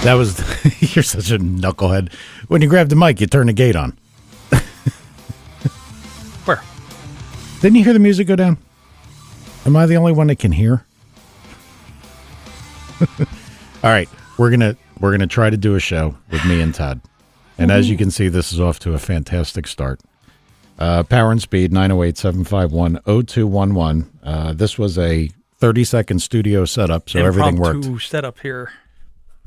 That was, you're such a knucklehead. When you grab the mic, you turn the gate on. Where? Didn't you hear the music go down? Am I the only one that can hear? All right, we're gonna try to do a show with me and Todd. And as you can see, this is off to a fantastic start. Power and Speed, 908-751-0211. This was a 30-second studio setup, so everything worked. Impromptu setup here.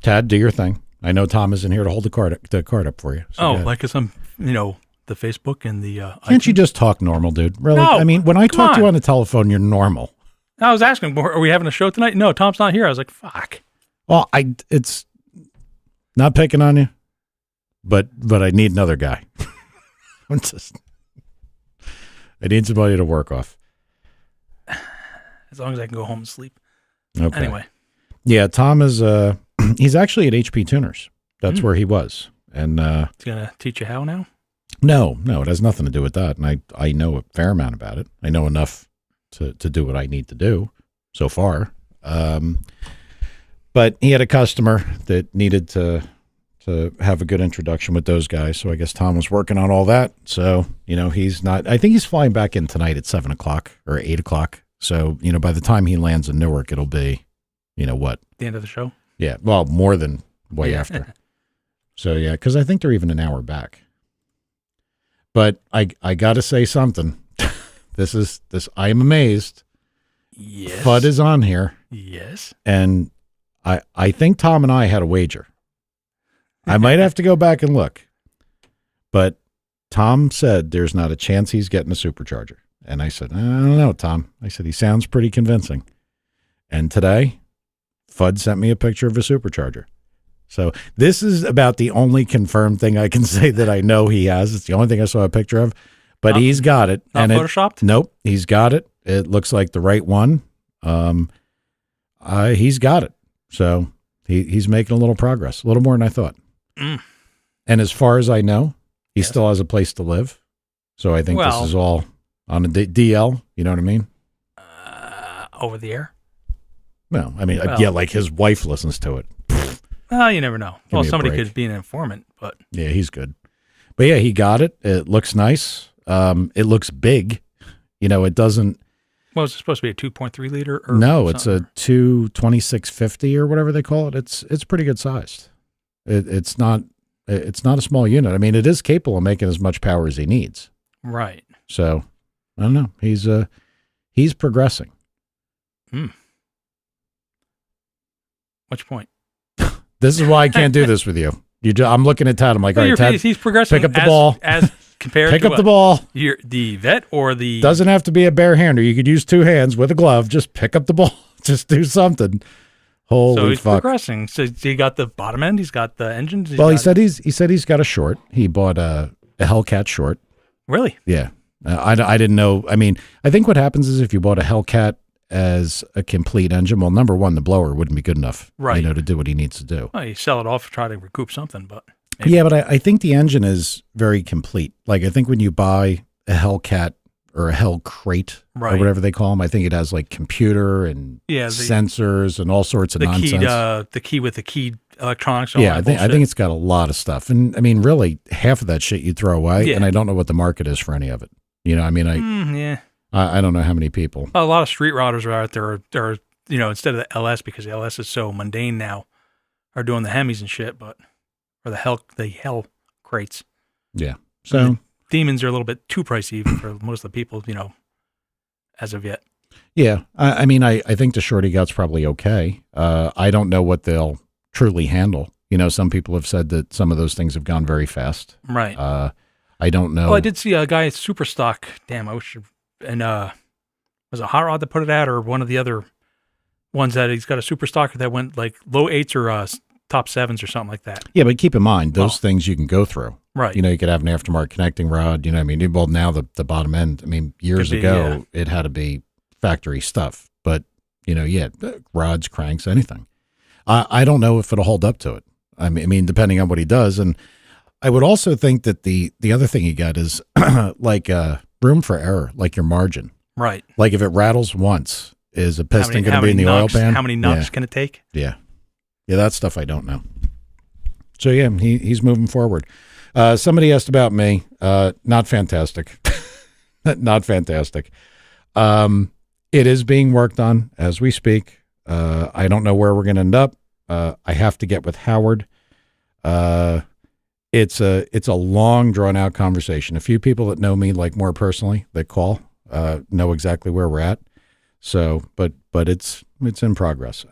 Tad, do your thing. I know Tom isn't here to hold the card up for you. So like it's the Facebook and the Can't you just talk normal, dude? Really? No, I mean, when I talk to you on. on the telephone, you're normal. I was asking, are we having a show tonight? No, Tom's not here. I was like, fuck. Well, it's not picking on you, but I need another guy. I need somebody to work off. As long as I can go home and sleep. Okay. Anyway. Yeah, Tom is, he's actually at HP Tuners. That's where he was. And he's going to teach you how now? No, it has nothing to do with that. And I know a fair amount about it. I know enough to do what I need to do so far. But he had a customer that needed to have a good introduction with those guys. So I guess Tom was working on all that. So, he's not, I think he's flying back in tonight at 7 o'clock or 8 o'clock. So, by the time he lands in Newark, it'll be, what? The end of the show? Yeah. Well, more than way after. So, yeah, because I think they're even an hour back. But I got to say something. This. I am amazed. Yes. FUD is on here. Yes. And I think Tom and I had a wager. I might have to go back and look. But Tom said there's not a chance he's getting a supercharger. And I said, I don't know, Tom. I said, he sounds pretty convincing. And today, FUD sent me a picture of a supercharger. So this is about the only confirmed thing I can say that I know he has. It's the only thing I saw a picture of. But he's got it. Not photoshopped? Nope, he's got it. It looks like the right one. He's got it. So he's making a little progress, a little more than I thought. And as far as I know, he still has a place to live. So I think this is all on a DL. You know what I mean? Over the air? Well, I mean, yeah, like his wife listens to it. Well, you never know. Well, somebody break. could be an informant, but yeah, he's good. But yeah, he got it. It looks nice. It looks big. It doesn't. Well, is it supposed to be a 2.3 liter? Or no, it's a 22650 or whatever they call it. It's pretty good sized. It's not a small unit. I mean, it is capable of making as much power as he needs. Right. So I don't know. He's progressing. What's your point? This is why I can't do this with you. I'm looking at Tad. I'm like, all right, Tad, he's progressing. pick up the ball. As compared pick to up the ball. You're the vet or the... Doesn't have to be a bare hander. You could use two hands with a glove. Just pick up the ball. Just do something. Holy so he's fuck. progressing. So he got the bottom end. He's got the engine. He said he's got a short. He bought a Hellcat short. Really? Yeah. I didn't know. I mean, I think what happens is if you bought a Hellcat as a complete engine, well, number one, the blower wouldn't be good enough, right, to do what he needs to do. Well, you sell it off, try to recoup something, but maybe. Yeah, but I think the engine is very complete. Like I think when you buy a Hellcat or a Hell Crate or whatever they call them, I think it has like computer and sensors and all sorts of nonsense. The key with the key electronics. Yeah, I think it's got a lot of stuff, and I mean, really, half of that shit you throw away, and I don't know what the market is for any of it. I mean, I don't know how many people. A lot of street routers are out there. Are instead of the LS, because the LS is so mundane now, are doing the Hemis and shit, or the Hell Crates. Yeah. So Demons are a little bit too pricey even for most of the people, as of yet. Yeah. I mean, I think the short he got's probably okay. I don't know what they'll truly handle. Some people have said that some of those things have gone very fast. Right. I don't know. Well, I did see a guy at Super Stock. Damn, I wish. And was it Hot Rod that put it out, or one of the other ones that he's got a Super Stocker that went like low 8s or top 7s or something like that. Yeah, but keep in mind, those things you can go through. Right. You could have an aftermarket connecting rod. I mean, well, now the bottom end, I mean, years ago, it had to be factory stuff. But, rods, cranks, anything. I don't know if it'll hold up to it. I mean, depending on what he does. And I would also think that the other thing you got is like room for error, like your margin. Right. Like if it rattles once, is a piston going to be in the oil pan? How many knocks can it take? Yeah. Yeah, that stuff I don't know. So yeah, he's moving forward. Somebody asked about me. Not fantastic. Not fantastic. It is being worked on as we speak. I don't know where we're going to end up. I have to get with Howard. It's a long, drawn out conversation. A few people that know me, like more personally, that call, know exactly where we're at. So, but it's in progress.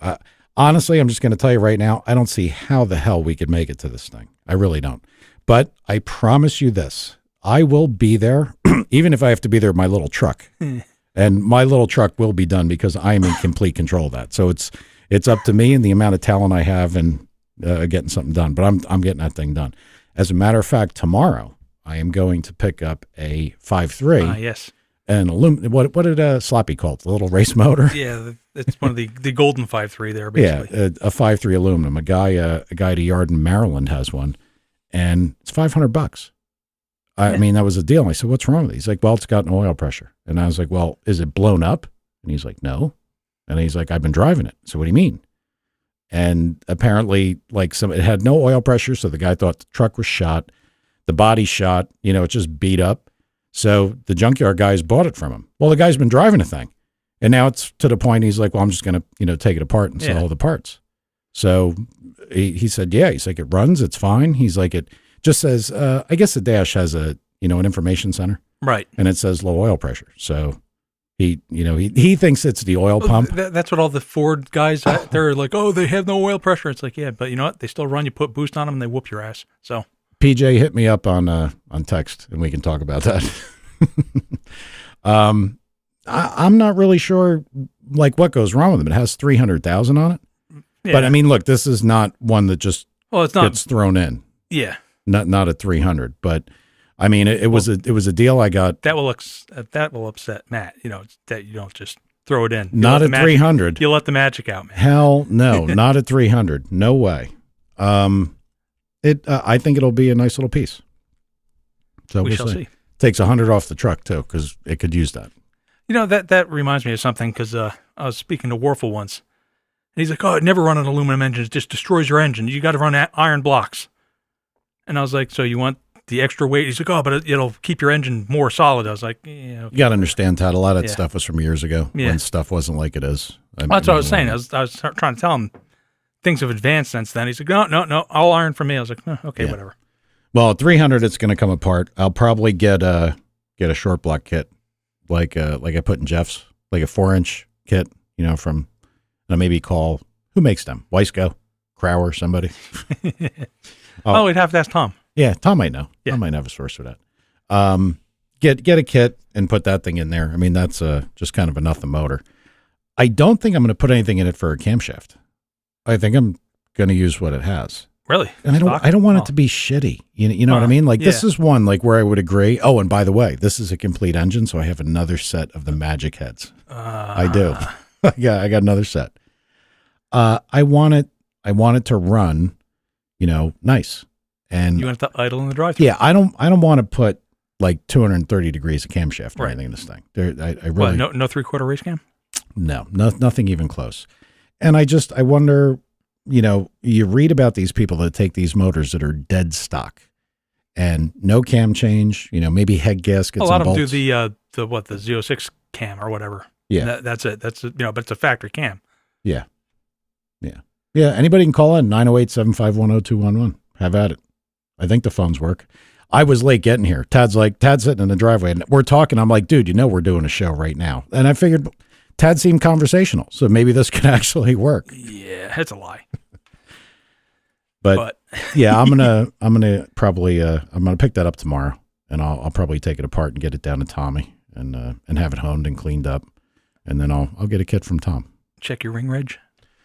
Honestly, I'm just going to tell you right now, I don't see how the hell we could make it to this thing. I really don't. But I promise you this, I will be there, even if I have to be there with my little truck. And my little truck will be done because I am in complete control of that. So it's up to me and the amount of talent I have in getting something done. But I'm getting that thing done. As a matter of fact, tomorrow I am going to pick up a 5.3. Yes. And what did Sloppy call it? The little race motor? Yeah, it's one of the golden 5.3 there, basically. Yeah, a 5.3 aluminum. A guy at a yard in Maryland has one, and it's $500. I mean, that was a deal. I said, "What's wrong with it?" He's like, "Well, it's got an oil pressure." And I was like, "Well, is it blown up?" And he's like, "No." And he's like, "I've been driving it." So what do you mean? And apparently, like it had no oil pressure, so the guy thought the truck was shot, the body shot. It just beat up. So the junkyard guys bought it from him. Well, the guy's been driving the thing, and now it's to the point he's like, "Well, I'm just going to take it apart and sell all the parts." So he said, "Yeah." He's like, "It runs, it's fine." He's like, "It just says, I guess the dash has an information center, right? And it says low oil pressure." So he thinks it's the oil pump. That's what all the Ford guys they're like. Oh, they have no oil pressure. It's like, yeah, but you know what? They still run. You put boost on them, and they whoop your ass. So. PJ, hit me up on text, and we can talk about that. I'm not really sure, like, what goes wrong with them. It has 300,000 on it, but I mean, look, this is not one that just gets thrown in. Yeah, not at 300, but I mean, it was a deal I got. That will upset Matt. That you don't just throw it in. Not at 300. You let the magic out, man. Hell no, not at 300. No way. I think it'll be a nice little piece. So we shall see. Takes 100 off the truck too, because it could use that. That reminds me of something, because I was speaking to Warfel once, and he's like, "Oh, it never run an aluminum engine; it just destroys your engine. You got to run iron blocks." And I was like, "So you want the extra weight?" He's like, "Oh, but it'll keep your engine more solid." I was like, "Yeah." Okay. You got to understand, Todd. A lot of that stuff was from years ago when stuff wasn't like it is. That's what I was saying. I was trying to tell him. Things have advanced since then. He's like, no, all iron for me. I was like, okay, whatever. Well, at 300, it's going to come apart. I'll probably get a short block kit, like I put in Jeff's, like a 4-inch kit, from, maybe call, who makes them? Weisco, Crower, somebody. We'd have to ask Tom. Yeah, Tom might know. Yeah. Tom might have a source for that. Get a kit and put that thing in there. I mean, that's just kind of a nothing motor. I don't think I'm going to put anything in it for a camshaft. I think I'm going to use what it has. Really? And I don't want it to be shitty. You know what I mean? Like this is one like where I would agree. Oh, and by the way, this is a complete engine, so I have another set of the Magic heads. I do. I got another set. I want it to run, nice. And you want it to idle in the drive-thru. Yeah, I don't want to put like 230 degrees of camshaft or anything in this thing. I really no 3/4 race cam? No, nothing even close. And I wonder, you read about these people that take these motors that are dead stock and no cam change, maybe head gaskets. A lot and of them bolts. do the 06 cam or whatever. Yeah. That's it. But it's a factory cam. Yeah. Yeah. Yeah. Anybody can call in 908-751-0211. Have at it. I think the phones work. I was late getting here. Tad's sitting in the driveway and we're talking. I'm like, dude, we're doing a show right now. And I figured Tad seemed conversational, so maybe this could actually work. Yeah, it's a lie. But yeah, I'm gonna probably I'm gonna pick that up tomorrow, and I'll probably take it apart and get it down to Tommy and have it honed and cleaned up, and then I'll get a kit from Tom. Check your ring reg.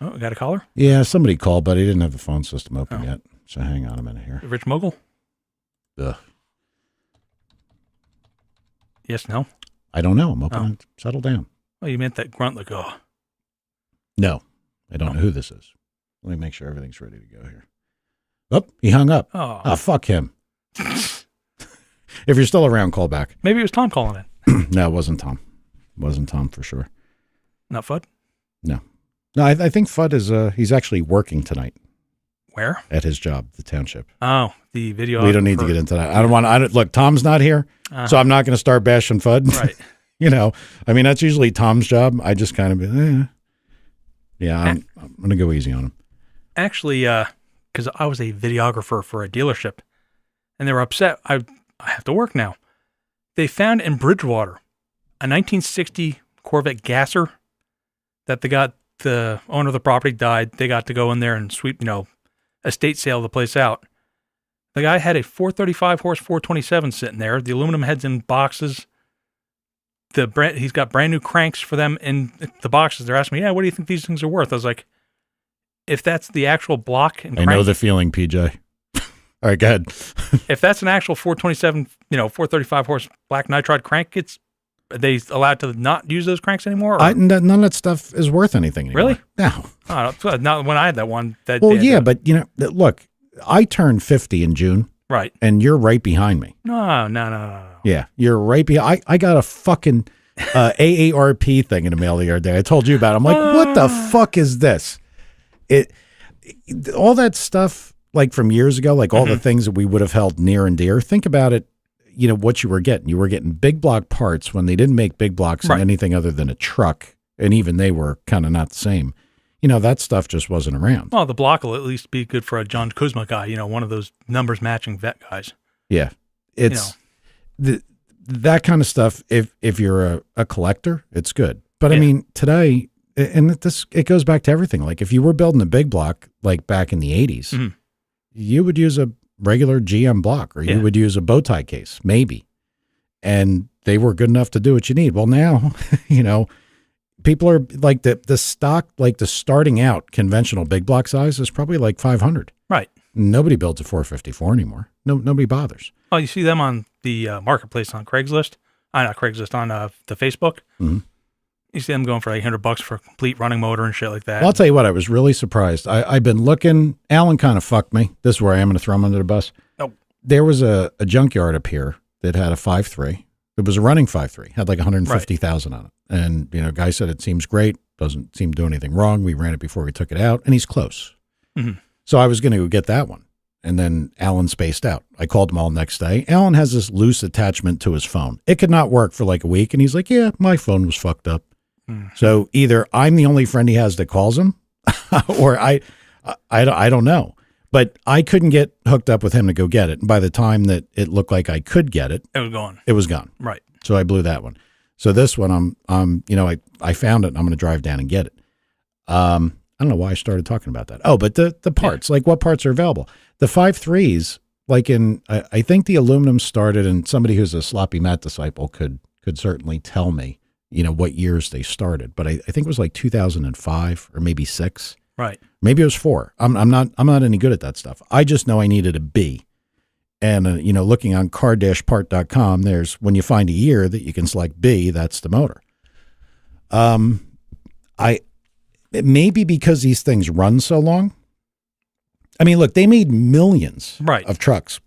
Oh, got a caller? Yeah, somebody called, but he didn't have the phone system open yet. So hang on a minute here. Rich Mogul? Ugh. Yes, no? I don't know. I'm open. Settle down. Oh, you meant that grunt like, oh. No, I don't know who this is. Let me make sure everything's ready to go here. Oh, he hung up. Oh, fuck him. If you're still around, call back. Maybe it was Tom calling in. No, it wasn't Tom. It wasn't Tom for sure. Not Fudd? No. No, I think Fudd is, he's actually working tonight. Where? at his job, the township. Oh, the video. We don't need to get into that. I don't want. Look, Tom's not here, so I'm not going to start bashing Fudd. Right. You know, I mean, that's usually Tom's job. I just kind of, yeah, I'm going to go easy on him. Actually, because I was a videographer for a dealership, and they were upset. I have to work now. They found in Bridgewater a 1960 Corvette Gasser that the owner of the property died. They got to go in there and sweep, estate sale the place out. The guy had a 435 horse 427 sitting there. The aluminum heads in boxes. He's got brand new cranks for them in the boxes. They're asking me, what do you think these things are worth? I was like, if that's the actual block and crank, I know the feeling, PJ. All right, go ahead. If that's an actual 427, 435 horse black nitride crank, are they allowed to not use those cranks anymore? None of that stuff is worth anything anymore. Really? No. Oh, not when I had that one. But look, I turned 50 in June. Right. And you're right behind me. No. Yeah, you're right behind. I got a fucking AARP thing in the mail the other day. I told you about it. I'm like, what the fuck is this? All that stuff, like from years ago, like all the things that we would have held near and dear. Think about it. What you were getting. You were getting big block parts when they didn't make big blocks in anything other than a truck. And even they were kind of not the same. That stuff just wasn't around. Well, the block will at least be good for a John Kuzma guy, one of those numbers matching vet guys. Yeah. It's that kind of stuff. If you're a collector, it's good. But I mean, today, and it goes back to everything. Like if you were building a big block, like back in the 80s, you would use a regular GM block or you would use a bow tie case, maybe. And they were good enough to do what you need. Well, now, people are like the stock, like the starting out conventional big block size is probably like 500. Right. Nobody builds a 454 anymore. Nobody bothers. Oh, you see them on the marketplace on Craigslist? Not Craigslist, on the Facebook. Mm-hmm. You see them going for like $100 for a complete running motor and shit like that. Well, I'll tell you what, I was really surprised. I've been looking. Alan kind of fucked me. This is where I am going to throw him under the bus. Oh. There was a junkyard up here that had a 5.3. It was a running 5.3, had like 150,000 on it. And, guy said it seems great, doesn't seem to do anything wrong. We ran it before we took it out, and he's close. Mm-hmm. So I was going to get that one. And then Alan spaced out. I called him all next day. Alan has this loose attachment to his phone. It could not work for like a week. And he's like, yeah, my phone was fucked up. Mm-hmm. So either I'm the only friend he has that calls him or I don't know. But I couldn't get hooked up with him to go get it. And by the time that it looked like I could get it, it was gone. It was gone. Right. So I blew that one. So this one, I found it and I'm going to drive down and get it. I don't know why I started talking about that. Oh, but the parts, like what parts are available? The 5.3s, like I think the aluminum started, and somebody who's a sloppy Matt disciple could certainly tell me, what years they started. But I think it was like 2005 or maybe 6. Right. Maybe it was 4. I'm not any good at that stuff. I just know I needed a B. And, looking on car-part.com, there's when you find a year that you can select B, that's the motor. Maybe because these things run so long. I mean, look, they made millions of trucks.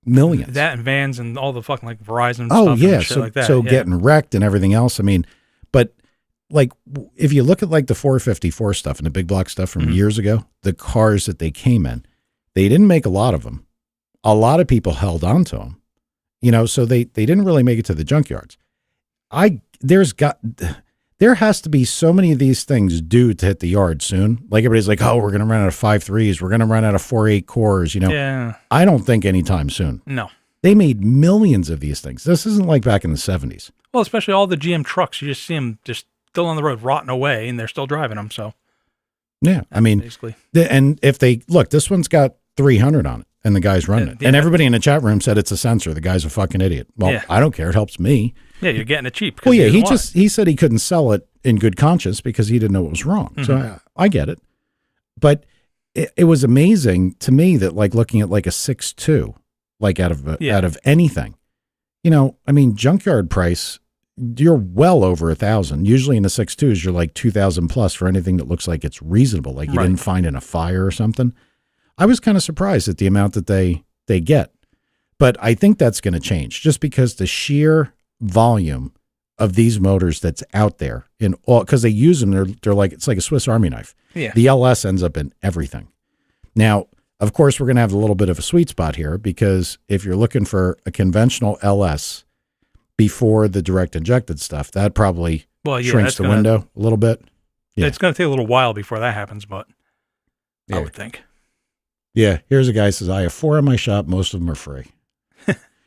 Millions. That and vans and all the fucking like Verizon stuff and shit like that. So getting wrecked and everything else. I mean, but like if you look at like the 454 stuff and the big block stuff from years ago, the cars that they came in, they didn't make a lot of them. A lot of people held on to them, so they didn't really make it to the junkyards. There has to be so many of these things due to hit the yard soon. Like everybody's like, oh, we're going to run out of 5.3s. We're going to run out of 4.8 cores, Yeah. I don't think anytime soon. No. They made millions of these things. This isn't like back in the 70s. Well, especially all the GM trucks. You just see them just still on the road rotting away, and they're still driving them. So, yeah, I mean, basically. And if they, look, this one's got 300 on it, and the guy's running it. And everybody in the chat room said it's a sensor. The guy's a fucking idiot. Well, I don't care. It helps me. Yeah, you're getting it cheap. Well, yeah, he said he couldn't sell it in good conscience because he didn't know what was wrong. Mm-hmm. So I get it. But it was amazing to me that like looking at like a 6.2, like out of anything, I mean, junkyard price, you're well over 1,000. Usually in the 6.2s, you're like 2,000 plus for anything that looks like it's reasonable. Like you didn't find in a fire or something. I was kind of surprised at the amount that they get, but I think that's going to change just because the sheer volume of these motors that's out there in all, because they use them, they're like, it's like a Swiss Army knife. Yeah. The LS ends up in everything. Now, Of course, we're going to have a little bit of a sweet spot here because if you're looking for a conventional LS before the direct injected stuff, that probably shrinks the window a little bit. Yeah. It's going to take a little while before that happens, but I would think. Yeah. Here's a guy who says, I have 4 in my shop. Most of them are free.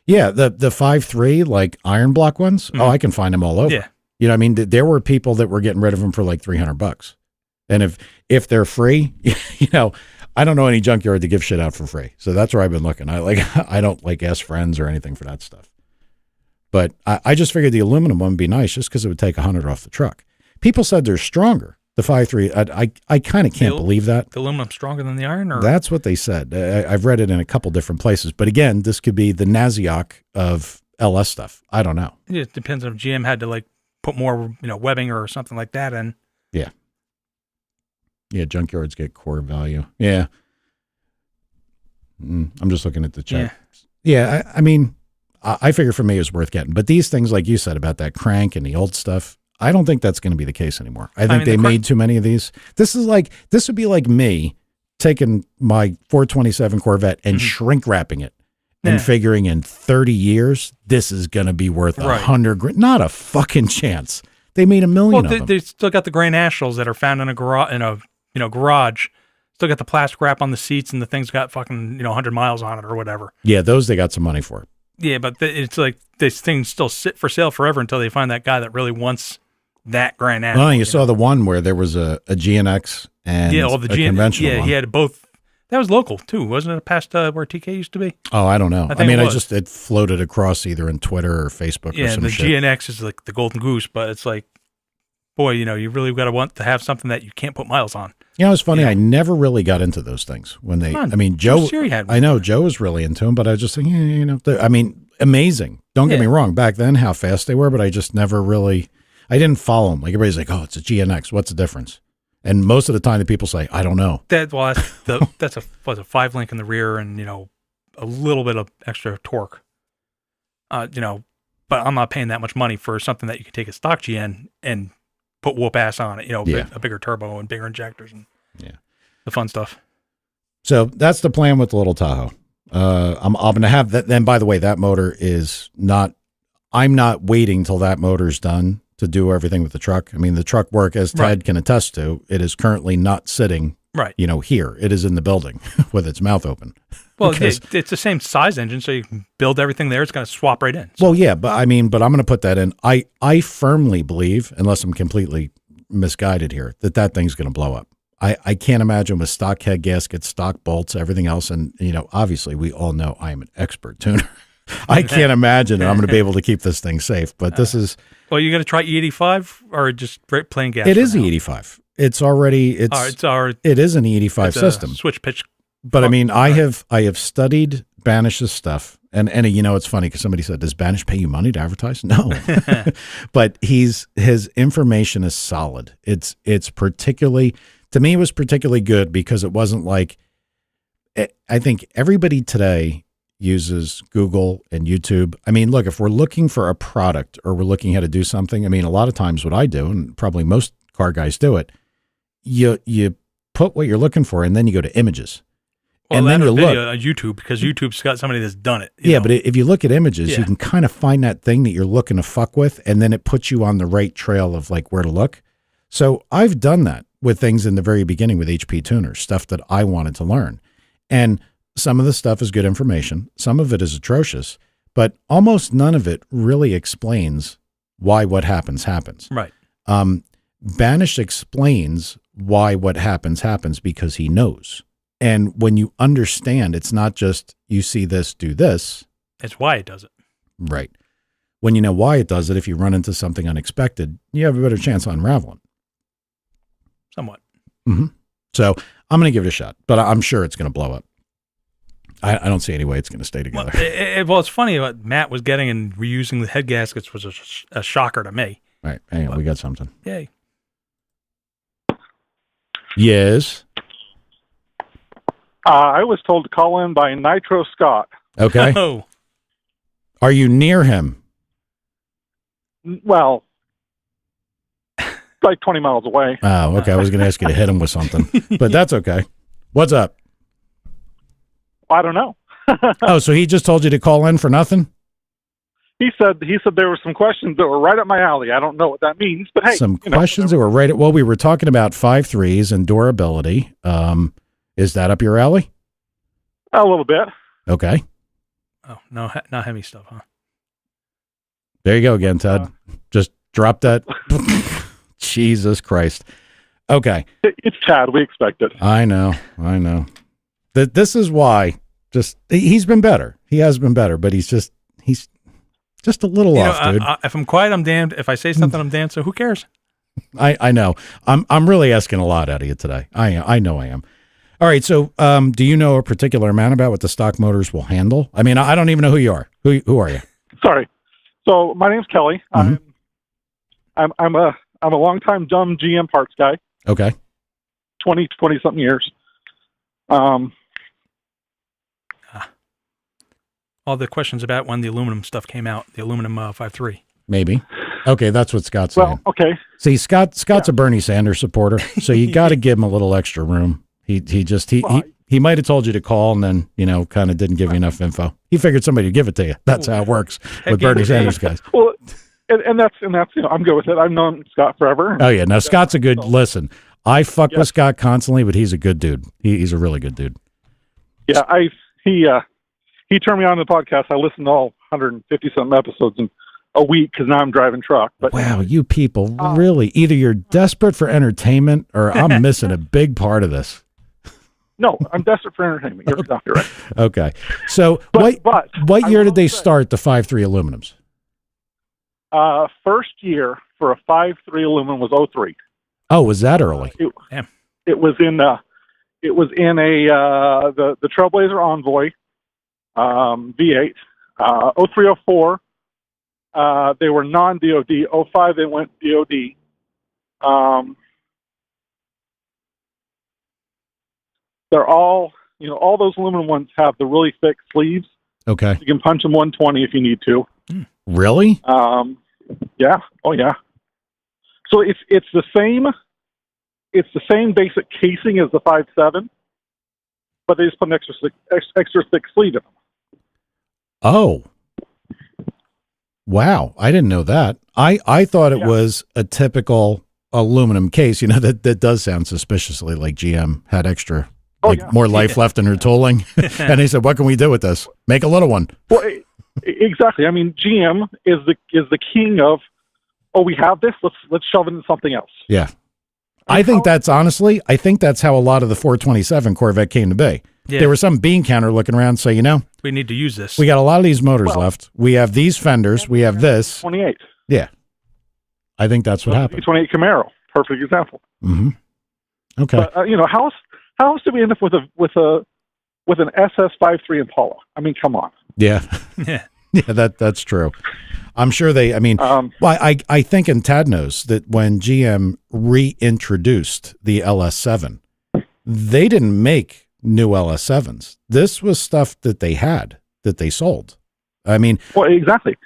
Yeah. The 5.3, like iron block ones. Mm-hmm. Oh, I can find them all over. Yeah. You know what I mean? There were people that were getting rid of them for like $300. And if they're free, you know, I don't know any junkyard to give shit out for free. So that's where I've been looking. I don't like ask friends or anything for that stuff. But I just figured the aluminum one would be nice just because it would take 100 off the truck. People said they're stronger. The 5.3, I kind of can't believe that. The aluminum's stronger than the iron? Or? That's what they said. I've read it in a couple different places. But again, this could be the Naziok of LS stuff. I don't know. It depends on if GM had to like put more, webbing or something like that in. Yeah. Yeah, junkyards get core value. Yeah. I'm just looking at the check. Yeah, I mean, I figure for me it was worth getting. But these things, like you said about that crank and the old stuff, I don't think that's going to be the case anymore. I think they made too many of these. This would be like me taking my 427 Corvette and shrink wrapping it and figuring in 30 years, this is going to be worth $100,000. Not a fucking chance. They made $1 million of them. They still got the gray nationals that are found in a garage. Still got the plastic wrap on the seats, and the thing's got fucking 100 miles on it or whatever. Yeah, those they got some money for. Yeah, but it's like these things still sit for sale forever until they find that guy that really wants that Grand National. Well, you saw the one where there was a GNX and a conventional one. He had both. That was local too, wasn't it? Past where TK used to be. Oh, I don't know. It floated across either in Twitter or Facebook. Yeah, or some the shit. GNX is like the golden goose, but it's like, boy, you really got to want to have something that you can't put miles on. It's funny. I never really got into those things when they. Joe. I know Joe was really into them, but I was just thinking, amazing. Don't get me wrong. Back then, how fast they were, but I just never really. I didn't follow them. Like everybody's like, oh, it's a GNX. What's the difference? And most of the time, the people say, I don't know. That's a 5-link in the rear and a little bit of extra torque. But I'm not paying that much money for something that you could take a stock GN and put whoop ass on it. A bigger turbo and bigger injectors and the fun stuff. So that's the plan with the little Tahoe. I'm going to have that. Then, by the way, that motor is not. I'm not waiting till that motor's done to do everything with the truck. I mean, the truck work, as Ted can attest to, it is currently not sitting, here. It is in the building with its mouth open. Well, it's the same size engine, so you can build everything there. It's going to swap right in. So. Well, yeah, but I'm going to put that in. I firmly believe, unless I'm completely misguided here, that thing's going to blow up. I can't imagine with stock head gaskets, stock bolts, everything else. And, obviously we all know I am an expert tuner. I can't imagine I'm going to be able to keep this thing safe, but this is. Well, you going to try E85 or just plain gas? It is E85. It is an E85 system. Switch pitch. But I have studied Banish's stuff, and it's funny because somebody said, "Does Banish pay you money to advertise?" No, but his information is solid. It's particularly, to me, it was particularly good because it wasn't like. I think everybody today uses Google and YouTube. Look, if we're looking for a product or we're looking how to do something, a lot of times what I do, and probably most car guys do it, you put what you're looking for and then you go to images. Well, and then you look on YouTube because YouTube's got somebody that's done it. But if you look at images, you can kind of find that thing that you're looking to fuck with, and then it puts you on the right trail of like where to look. So I've done that with things in the very beginning with HP tuners, stuff that I wanted to learn. And some of the stuff is good information. Some of it is atrocious, but almost none of it really explains why what happens. Right. Banish explains why what happens because he knows. And when you understand, it's not just you see this, do this. It's why it does it. Right. When you know why it does it, if you run into something unexpected, you have a better chance of unraveling. Somewhat. Mm-hmm. So I'm going to give it a shot, but I'm sure it's going to blow up. I don't see any way it's going to stay together. Well, it's funny what Matt was getting and reusing the head gaskets was a shocker to me. All right. Hang on. We got something. Yay. Yes. I was told to call in by Nitro Scott. Okay. Oh. Are you near him? Well, like 20 miles away. Oh, okay. I was going to ask you to hit him with something, but that's okay. What's up? I don't know. Oh, so he just told you to call in for nothing? He said there were some questions that were right up my alley. I don't know what that means, but hey, Some questions that were right at, well, we were talking about 5.3s and durability. Is that up your alley? A little bit. Okay. Oh, no, not heavy stuff, huh? There you go again, Ted. Just drop that. Jesus Christ. Okay. It's Chad. We expect it. I know. This is why he's been better. He has been better, but he's just a little off, dude. If I'm quiet, I'm damned. If I say something, I'm damned. So who cares? I know. I'm really asking a lot out of you today. I know I am. All right. So, do you know a particular amount about what the stock motors will handle? I mean, I don't even know who you are. Who are you? Sorry. So my name's Kelly. Mm-hmm. I'm a longtime dumb GM parts guy. Okay. 20 something years. All the questions about when the aluminum stuff came out, the aluminum 5.3. Maybe. Okay, that's what Scott's saying. Well, okay. See, Scott's a Bernie Sanders supporter, so you got to give him a little extra room. He might have told you to call and then, kind of didn't give you enough info. He figured somebody would give it to you. That's how it works with Bernie Sanders guys. Well, and that's I'm good with it. I've known Scott forever. Oh yeah, now Scott's a good. Listen, I fuck with Scott constantly, but he's a good dude. He's a really good dude. Yeah, he turned me on to the podcast. I listened to all 150 something episodes in a week because now I'm driving truck. But wow, you people really either you're desperate for entertainment or I'm missing a big part of this. No, I'm desperate for entertainment. You're exactly right. Okay, so what year did they start the 5.3 aluminums? First year for a 5.3 aluminum was 03. Oh, was that early? It was in a the Trailblazer Envoy V8. 0304 they were non-DOD. 05 they went DOD. They're all all those aluminum ones have the really thick sleeves. Okay. You can punch them 120 if you need to. Really? Yeah. Oh yeah. So it's the same basic casing as the 5.7, but they just put an extra thick sleeve in them. Oh. Wow, I didn't know that. I thought it was a typical aluminum case. That does sound suspiciously like GM had extra more life left in her tooling. And he said, "What can we do with this? Make a little one." Well, exactly. I mean, GM is the king of, we have this. Let's shove it into something else. Yeah, I think that's how a lot of the 427 Corvette came to be. Yeah. There was some bean counter looking around, say, we need to use this. We got a lot of these motors left. We have these fenders. We have this 28. Yeah, I think that's what happened. 28 Camaro, perfect example. Mm-hmm. Okay. But, how else did we end up with an SS53 Impala? I mean, come on. Yeah. Yeah, that's true. I'm sure I think, and Tad knows that when GM reintroduced the LS7, they didn't make new LS7s. This was stuff that they had, that they sold. I mean, well, exactly.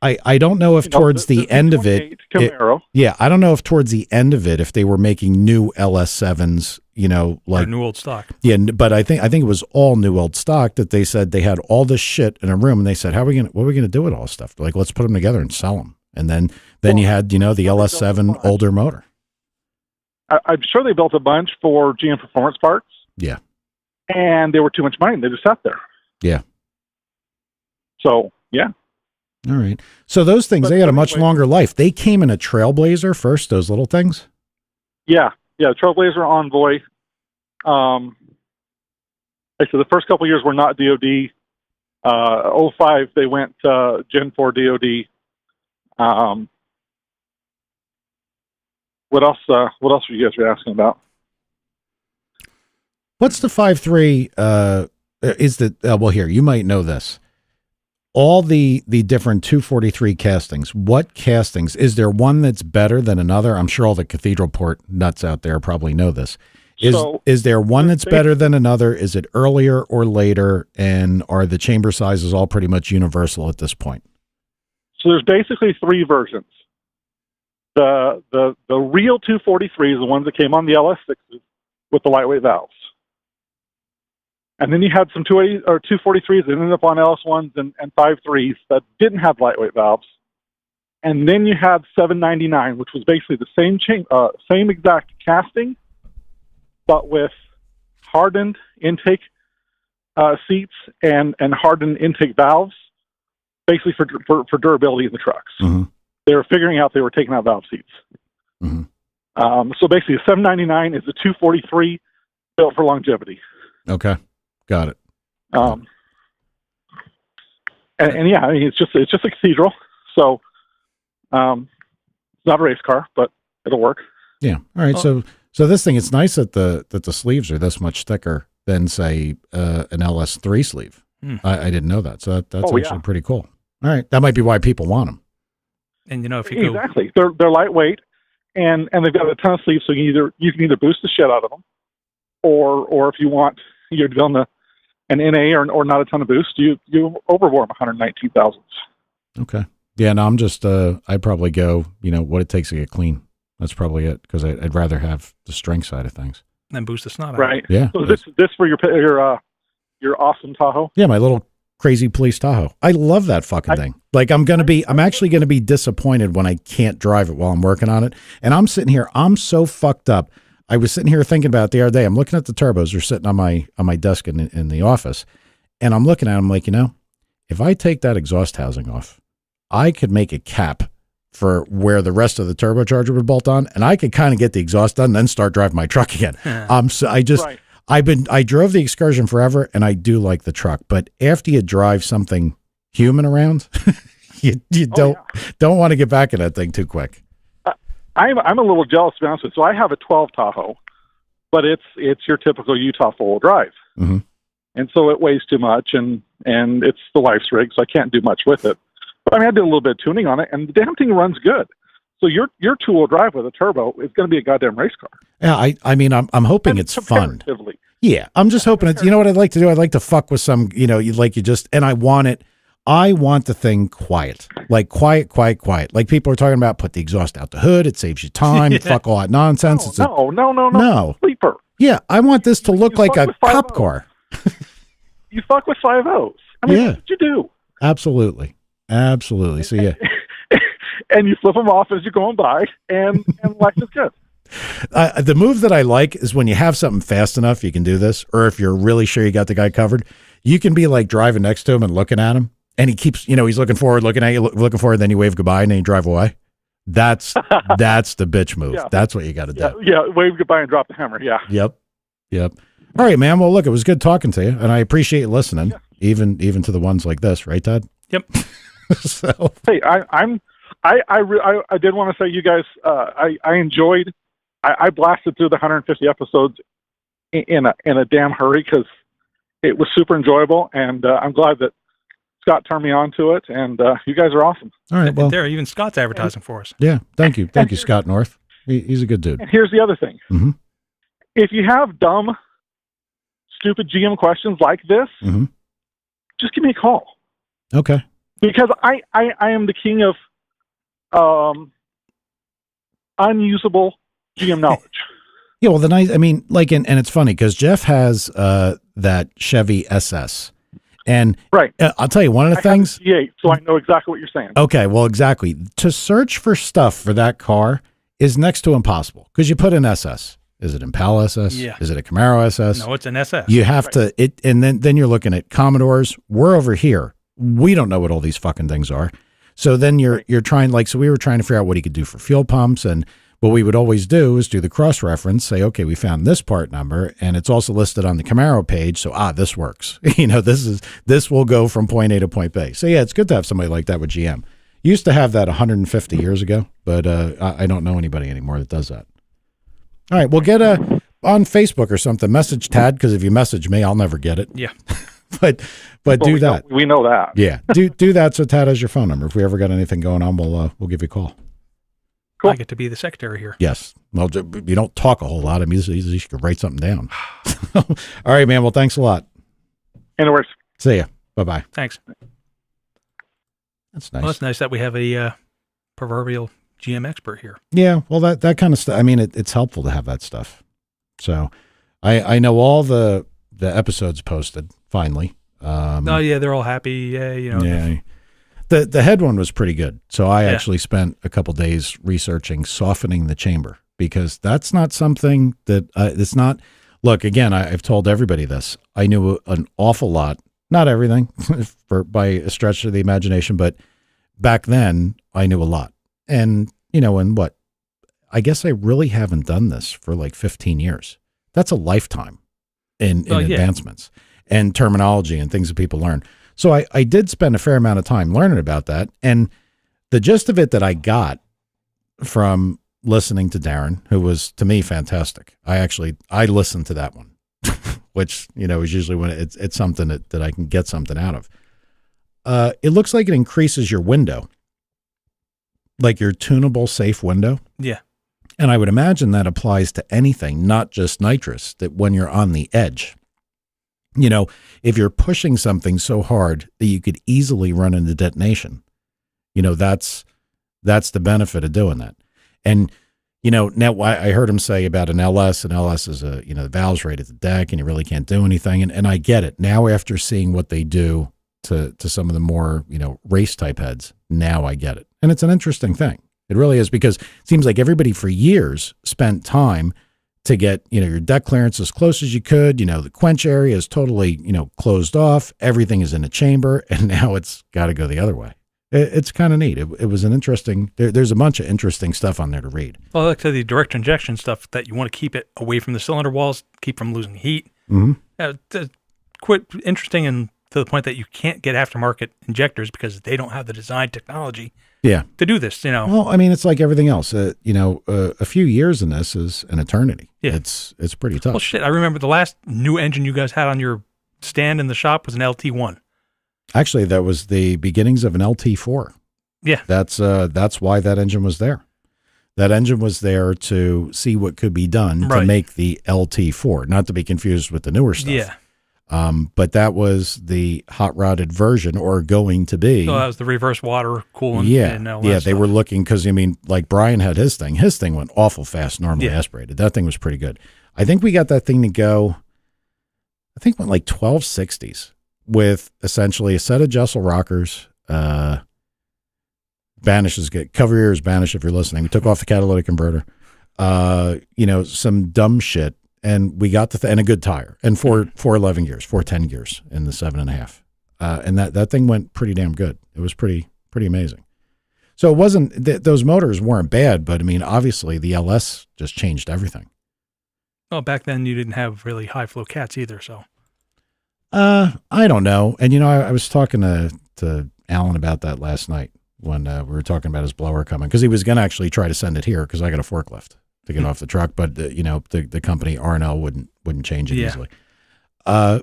I don't know if towards the end of it, I don't know if towards the end of it, if they were making new LS7s, like or new old stock. Yeah, but I think it was all new old stock that they said they had all this shit in a room, and they said, what are we gonna do with all this stuff? They're like, let's put them together and sell them. And then you had the LS7 older motor. I'm sure they built a bunch for GM Performance Parts. Yeah, and they were too much money. They just sat there. Yeah. So yeah. All right. So those things, they had a much longer life. They came in a Trailblazer first, those little things? Yeah. Yeah, Trailblazer Envoy. So the first couple of years were not DOD. 05, they went Gen 4 DOD. What else were you guys asking about? What's the 5.3? Here, you might know this. All the different 243 castings, what castings, is there one that's better than another? I'm sure all the Cathedral Port nuts out there probably know this. Is there one that's better than another? Is it earlier or later? And are the chamber sizes all pretty much universal at this point? So there's basically three versions. The real 243 is the ones that came on the LS6s with the lightweight valves. And then you had some 280 or 243s that ended up on LS1s and 53s that didn't have lightweight valves. And then you had 799, which was basically the same exact casting, but with hardened intake seats and hardened intake valves, basically for durability in the trucks. Mm-hmm. They were figuring out they were taking out valve seats. Mm-hmm. So basically, a 799 is a 243 built for longevity. Okay, got it. And yeah, I mean, it's just a cathedral. So it's not a race car, but it'll work. Yeah. All right. So this thing, it's nice that the sleeves are this much thicker than say an LS3 sleeve. I didn't know that. So that's actually pretty cool. All right. That might be why people want them. And if you go exactly, they're lightweight and they've got a ton of sleeves, so you can either boost the shit out of them, or if you want you're doing an NA or not a ton of boost, you overbore them 119 thousandths. Okay. Yeah. No, I'm just I'd probably go what it takes to get clean. That's probably it, because I'd rather have the strength side of things. And boost the snot out. Right. Yeah. So this for your awesome Tahoe? Yeah, my little crazy police Tahoe. I love that fucking thing. Like I'm actually going to be disappointed when I can't drive it while I'm working on it. And I'm sitting here, I'm so fucked up. I was sitting here thinking about it the other day. I'm looking at the turbos. They're sitting on my desk in the office. And I'm looking at them like, if I take that exhaust housing off, I could make a cap for where the rest of the turbocharger would bolt on, and I could kind of get the exhaust done, and then start driving my truck again. So I drove the Excursion forever, and I do like the truck, but after you drive something human around, you don't want to get back in that thing too quick. I'm a little jealous, to be honest with you. So I have a 12 Tahoe, but it's your typical Utah four-wheel drive, and so it weighs too much, and it's the wife's rig, so I can't do much with it. But I mean, I did a little bit of tuning on it, and the damn thing runs good. So your two-wheel drive with a turbo is going to be a goddamn race car. Yeah, I mean, I'm hoping it's fun. Yeah, I'm just hoping it's. You know what I'd like to do? I'd like to fuck with some. And I want it. I want the thing quiet, like quiet. Like people are talking about, put the exhaust out the hood. It saves you time. Fuck all that nonsense. No. Sleeper. Yeah, I want this to look like a cop car. You fuck with 5.0s. I mean, that's what you do. Absolutely. So yeah. And you flip them off as you're going by, and life is good. The move that I like is when you have something fast enough, you can do this, or if you're really sure you got the guy covered, you can be like driving next to him and looking at him, and he keeps, he's looking forward, looking at you, looking forward, then you wave goodbye, and then you drive away. That's the bitch move. Yeah. That's what you got to do. Yeah, wave goodbye and drop the hammer. Yeah. Yep. All right, man. Well, look, it was good talking to you, and I appreciate you listening, even to the ones like this, right, Todd? Yep. So hey, I did want to say, you guys, I enjoyed. I blasted through the 150 episodes in a damn hurry because it was super enjoyable, and I'm glad that Scott turned me on to it. And you guys are awesome. All right, well, there, even Scott's advertising for us. Yeah, thank you, Scott North. He's a good dude. And here's the other thing: if you have dumb, stupid GM questions like this, just give me a call. Okay. Because I am the king of unusable GM knowledge. Yeah, well, and it's funny because Jeff has that Chevy SS, and right. I'll tell you one of the things. I have a G8, so I know exactly what you're saying. Okay, well, exactly. To search for stuff for that car is next to impossible because you put an SS. Is it Impala SS? Yeah. Is it a Camaro SS? No, it's an SS. You have to and then you're looking at Commodores. We're over here. We don't know what all these fucking things are. So then you're trying, so we were trying to figure out what he could do for fuel pumps, and what we would always do is do the cross-reference, say, okay, we found this part number, and it's also listed on the Camaro page, so this works. This will go from point A to point B. So yeah, it's good to have somebody like that with GM. Used to have that 150 years ago, but I don't know anybody anymore that does that. All right, well, get on Facebook or something, message Tad, because if you message me, I'll never get it. Yeah. But do that. We know that. Yeah. Do that so Tad has your phone number. If we ever got anything going on, we'll give you a call. Cool. I get to be the secretary here. Yes. Well, you don't talk a whole lot. I mean, you should write something down. All right, man. Well, thanks a lot. Anyways. See ya. Bye-bye. Thanks. That's nice. Well, it's nice that we have a proverbial GM expert here. Yeah. Well, that kind of stuff. I mean, it's helpful to have that stuff. So I know all the the episode's posted finally. Oh yeah, they're all happy. Yeah, Yeah. The head one was pretty good. So I actually spent a couple days researching softening the chamber, because that's not something that it's not. Look, again, I've told everybody this. I knew an awful lot, not everything by a stretch of the imagination, but back then I knew a lot. And, and what? I guess I really haven't done this for like 15 years. That's a lifetime in advancements and terminology and things that people learn. So I did spend a fair amount of time learning about that. And the gist of it that I got from listening to Darren, who was, to me, fantastic. I listened to that one, which, is usually when it's something that I can get something out of. It looks like it increases your window, like your tunable safe window. Yeah. And I would imagine that applies to anything, not just nitrous, that when you're on the edge, if you're pushing something so hard that you could easily run into detonation, that's the benefit of doing that. And, now I heard him say about an LS, and LS is the valve's right at the deck and you really can't do anything. And I get it now after seeing what they do to some of the more, race type heads. Now I get it. And it's an interesting thing. It really is, because it seems like everybody for years spent time to get, your deck clearance as close as you could. The quench area is totally, closed off. Everything is in a chamber, and now it's got to go the other way. It's kind of neat. It was an interesting, there's a bunch of interesting stuff on there to read. Well, I like to the direct injection stuff, that you want to keep it away from the cylinder walls, keep from losing heat. Mm-hmm. Quite interesting, and to the point that you can't get aftermarket injectors because they don't have the design technology to do this, Well, I mean, it's like everything else. A few years in this is an eternity. Yeah. It's pretty tough. Well, shit, I remember the last new engine you guys had on your stand in the shop was an LT1. Actually, that was the beginnings of an LT4. Yeah. That's why that engine was there. That engine was there to see what could be done to make the LT4, not to be confused with the newer stuff. Yeah. But that was the hot rodded version, or going to be. So that was the reverse water coolant. Yeah. And all Yeah. that They stuff. were looking, because, like Brian had his thing. His thing went awful fast, normally aspirated. That thing was pretty good. I think we got that thing to go, went like 1260s with essentially a set of Jessel rockers. Banish is good. Cover your ears, Banish, if you're listening. We took off the catalytic converter. Some dumb shit. And we got and a good tire, and 411 gears, 410 gears in the 7.5. And that thing went pretty damn good. It was pretty amazing. So it wasn't, those motors weren't bad, but I mean, obviously the LS just changed everything. Well, back then you didn't have really high flow cats either. So, I don't know. And, I was talking to Alan about that last night when we were talking about his blower coming, because he was going to actually try to send it here, because I got a forklift to get off the truck, but the company R&L wouldn't change it easily.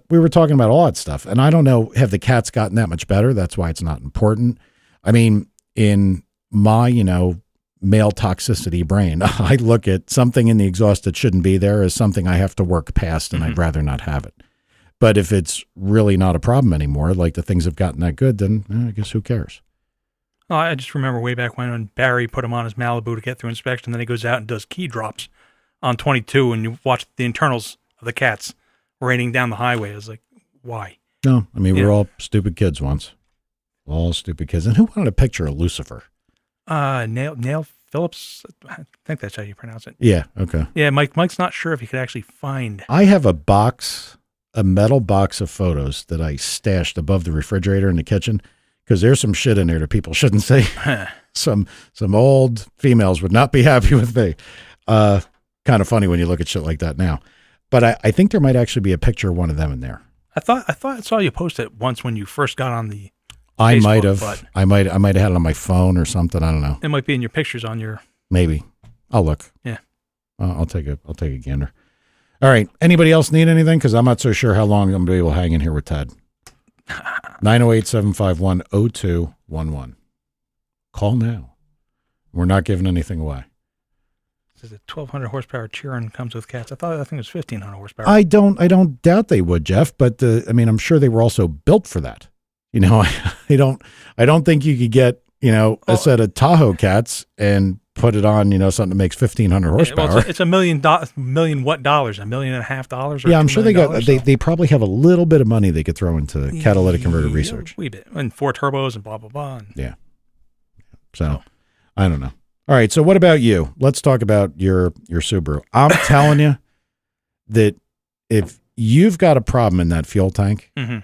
We were talking about all that stuff, and I don't know, have the cats gotten that much better? That's why it's not important. I mean, in my, male toxicity brain, I look at something in the exhaust that shouldn't be there as something I have to work past, and I'd rather not have it. But if it's really not a problem anymore, like the things have gotten that good, then I guess who cares? well, I just remember way back when Barry put him on his Malibu to get through inspection. Then he goes out and does key drops on 22, and you watch the internals of the cats raining down the highway. I was like, why? No, I mean, we're all stupid kids once. All stupid kids. And who wanted a picture of Lucifer? Nail Phillips. I think that's how you pronounce it. Yeah, okay. Yeah, Mike's not sure if he could actually find. I have a metal box of photos that I stashed above the refrigerator in the kitchen, because there's some shit in there that people shouldn't see. Some old females would not be happy with me. Kind of funny when you look at shit like that now. But I think there might actually be a picture of one of them in there. I thought I saw you post it once when you first got on the I Facebook, might have. but I might have had it on my phone or something. I don't know. it might be in your pictures on your. Maybe. I'll look. Yeah. I'll take a gander. All right. Anybody else need anything? Because I'm not so sure how long I'm going to be able to hang in here with Ted. 908-751-0211. Call now. We're not giving anything away. Says a 1,200 horsepower Chiron comes with cats. I think it was 1,500 horsepower. I don't doubt they would, Jeff, but I'm sure they were also built for that. I don't think you could get, a set of Tahoe cats and put it on, something that makes 1,500 horsepower. Well, it's $1 million, $1 million what dollars? $1.5 million? Or yeah, I'm $2 sure they million, got, they probably have a little bit of money they could throw into catalytic converter research. A wee bit. And 4 turbos and blah, blah, blah. And, Yeah. So I don't know. All right. So what about you? Let's talk about your Subaru. I'm telling you that if you've got a problem in that fuel tank, mm-hmm.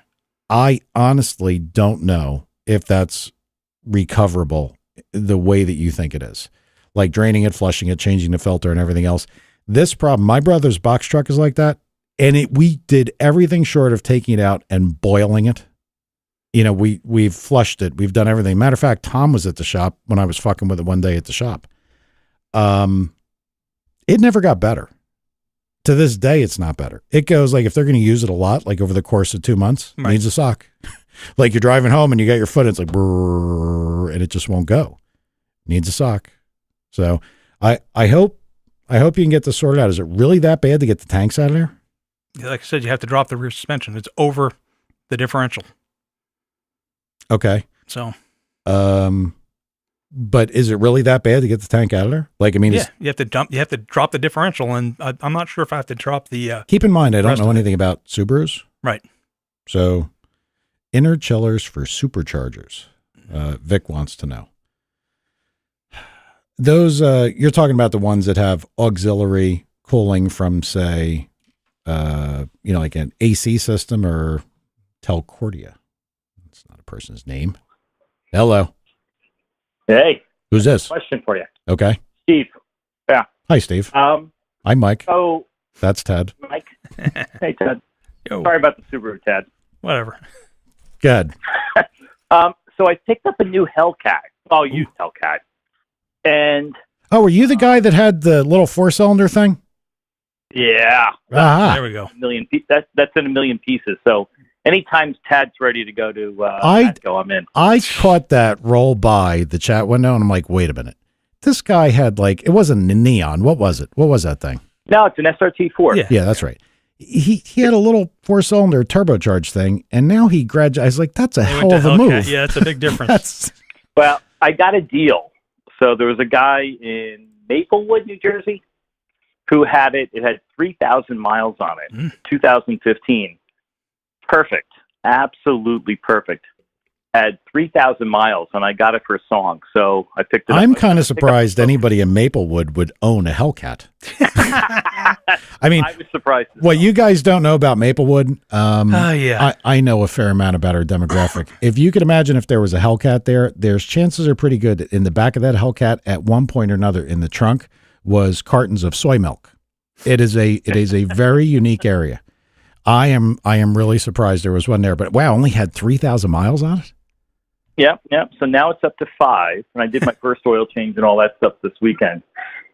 I honestly don't know if that's recoverable the way that you think it is. Like draining it, flushing it, changing the filter and everything else. This problem, my brother's box truck is like that. And we did everything short of taking it out and boiling it. We've flushed it. We've done everything. Matter of fact, Tom was at the shop when I was fucking with it one day at the shop. It never got better. To this day, it's not better. It goes like if they're going to use it a lot, like over the course of 2 months, right. Needs a sock. Like you're driving home and you got your foot, it's like, brrr, and it just won't go. Needs a sock. So I hope you can get this sorted out. Is it really that bad to get the tanks out of there? Like I said, you have to drop the rear suspension. It's over the differential. Okay. So, but is it really that bad to get the tank out of there? Like, I mean, yeah, you have to drop the differential, and I'm not sure if I have to drop the. Keep in mind, I don't know anything about Subarus. Right. So, inner chillers for superchargers. Vic wants to know. Those, you're talking about the ones that have auxiliary cooling from, say, like an AC system or Telcordia. It's not a person's name. Hello. Hey. Who's this? Question for you. Okay. Steve. Yeah. Hi, Steve. I'm Mike. So. That's Ted. Mike. Hey, Ted. Yo. Sorry about the Subaru, Ted. Whatever. Good. So I picked up a new Hellcat. Oh, used Hellcat. And. Oh, were you the guy that had the little 4-cylinder thing? Yeah. There we go. That's in a million pieces. So anytime Tad's ready to go to Atco, I'm in. I caught that roll by the chat window, and I'm like, wait a minute. This guy had it wasn't a neon. What was it? What was that thing? No, it's an SRT4. Yeah, that's right. He had a little 4-cylinder turbocharged thing, and now he graduated. I was like, that's a hell of a move. Yeah, that's a big difference. Well, I got a deal. So there was a guy in Maplewood, New Jersey, who had it. It had 3,000 miles on it, 2015. Perfect. Absolutely perfect. Had 3,000 miles, and I got it for a song. So I picked it up. I'm kind of surprised anybody in Maplewood would own a Hellcat. I mean, I was surprised. What you guys don't know about Maplewood, yeah. I know a fair amount about our demographic. If you could imagine if there was a Hellcat there's chances are pretty good in the back of that Hellcat at one point or another in the trunk was cartons of soy milk. It is a very unique area. I am really surprised there was one there, but wow, only had 3,000 miles on it. Yep. So now it's up to 5, and I did my first oil change and all that stuff this weekend.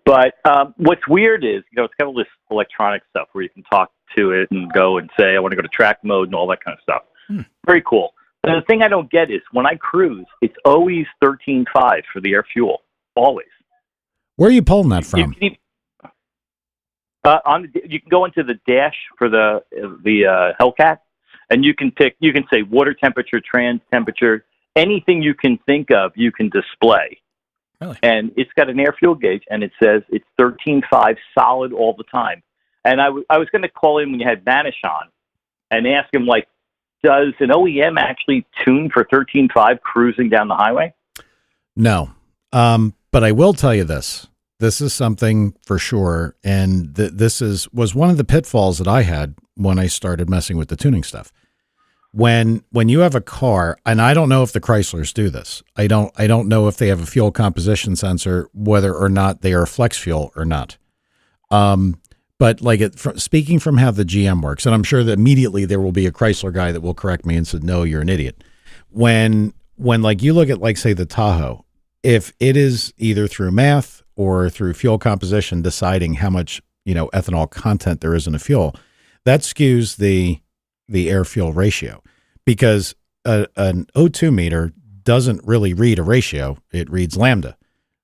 But what's weird is, it's got all this electronic stuff where you can talk to it and go and say, I want to go to track mode and all that kind of stuff. Very cool. But the thing I don't get is when I cruise, it's always 13.5 for the air fuel. Always. Where are you pulling that from? You can go into the dash for the Hellcat, and you can say water temperature, trans temperature, anything you can think of, you can display. Really? And it's got an air fuel gauge, and it says it's 13.5 solid all the time. And I was going to call in when you had Vanish on and ask him, does an OEM actually tune for 13.5 cruising down the highway? No. But I will tell you this. This is something for sure, and this was one of the pitfalls that I had when I started messing with the tuning stuff. When you have a car, and I don't know if the Chryslers do this. I don't know if they have a fuel composition sensor, whether or not they are flex fuel or not. But speaking from how the GM works, and I'm sure that immediately there will be a Chrysler guy that will correct me and said, "No, you're an idiot." When you look at say the Tahoe, if it is either through math or through fuel composition deciding how much ethanol content there is in a fuel, that skews the air fuel ratio, because an O2 meter doesn't really read a ratio. It reads lambda.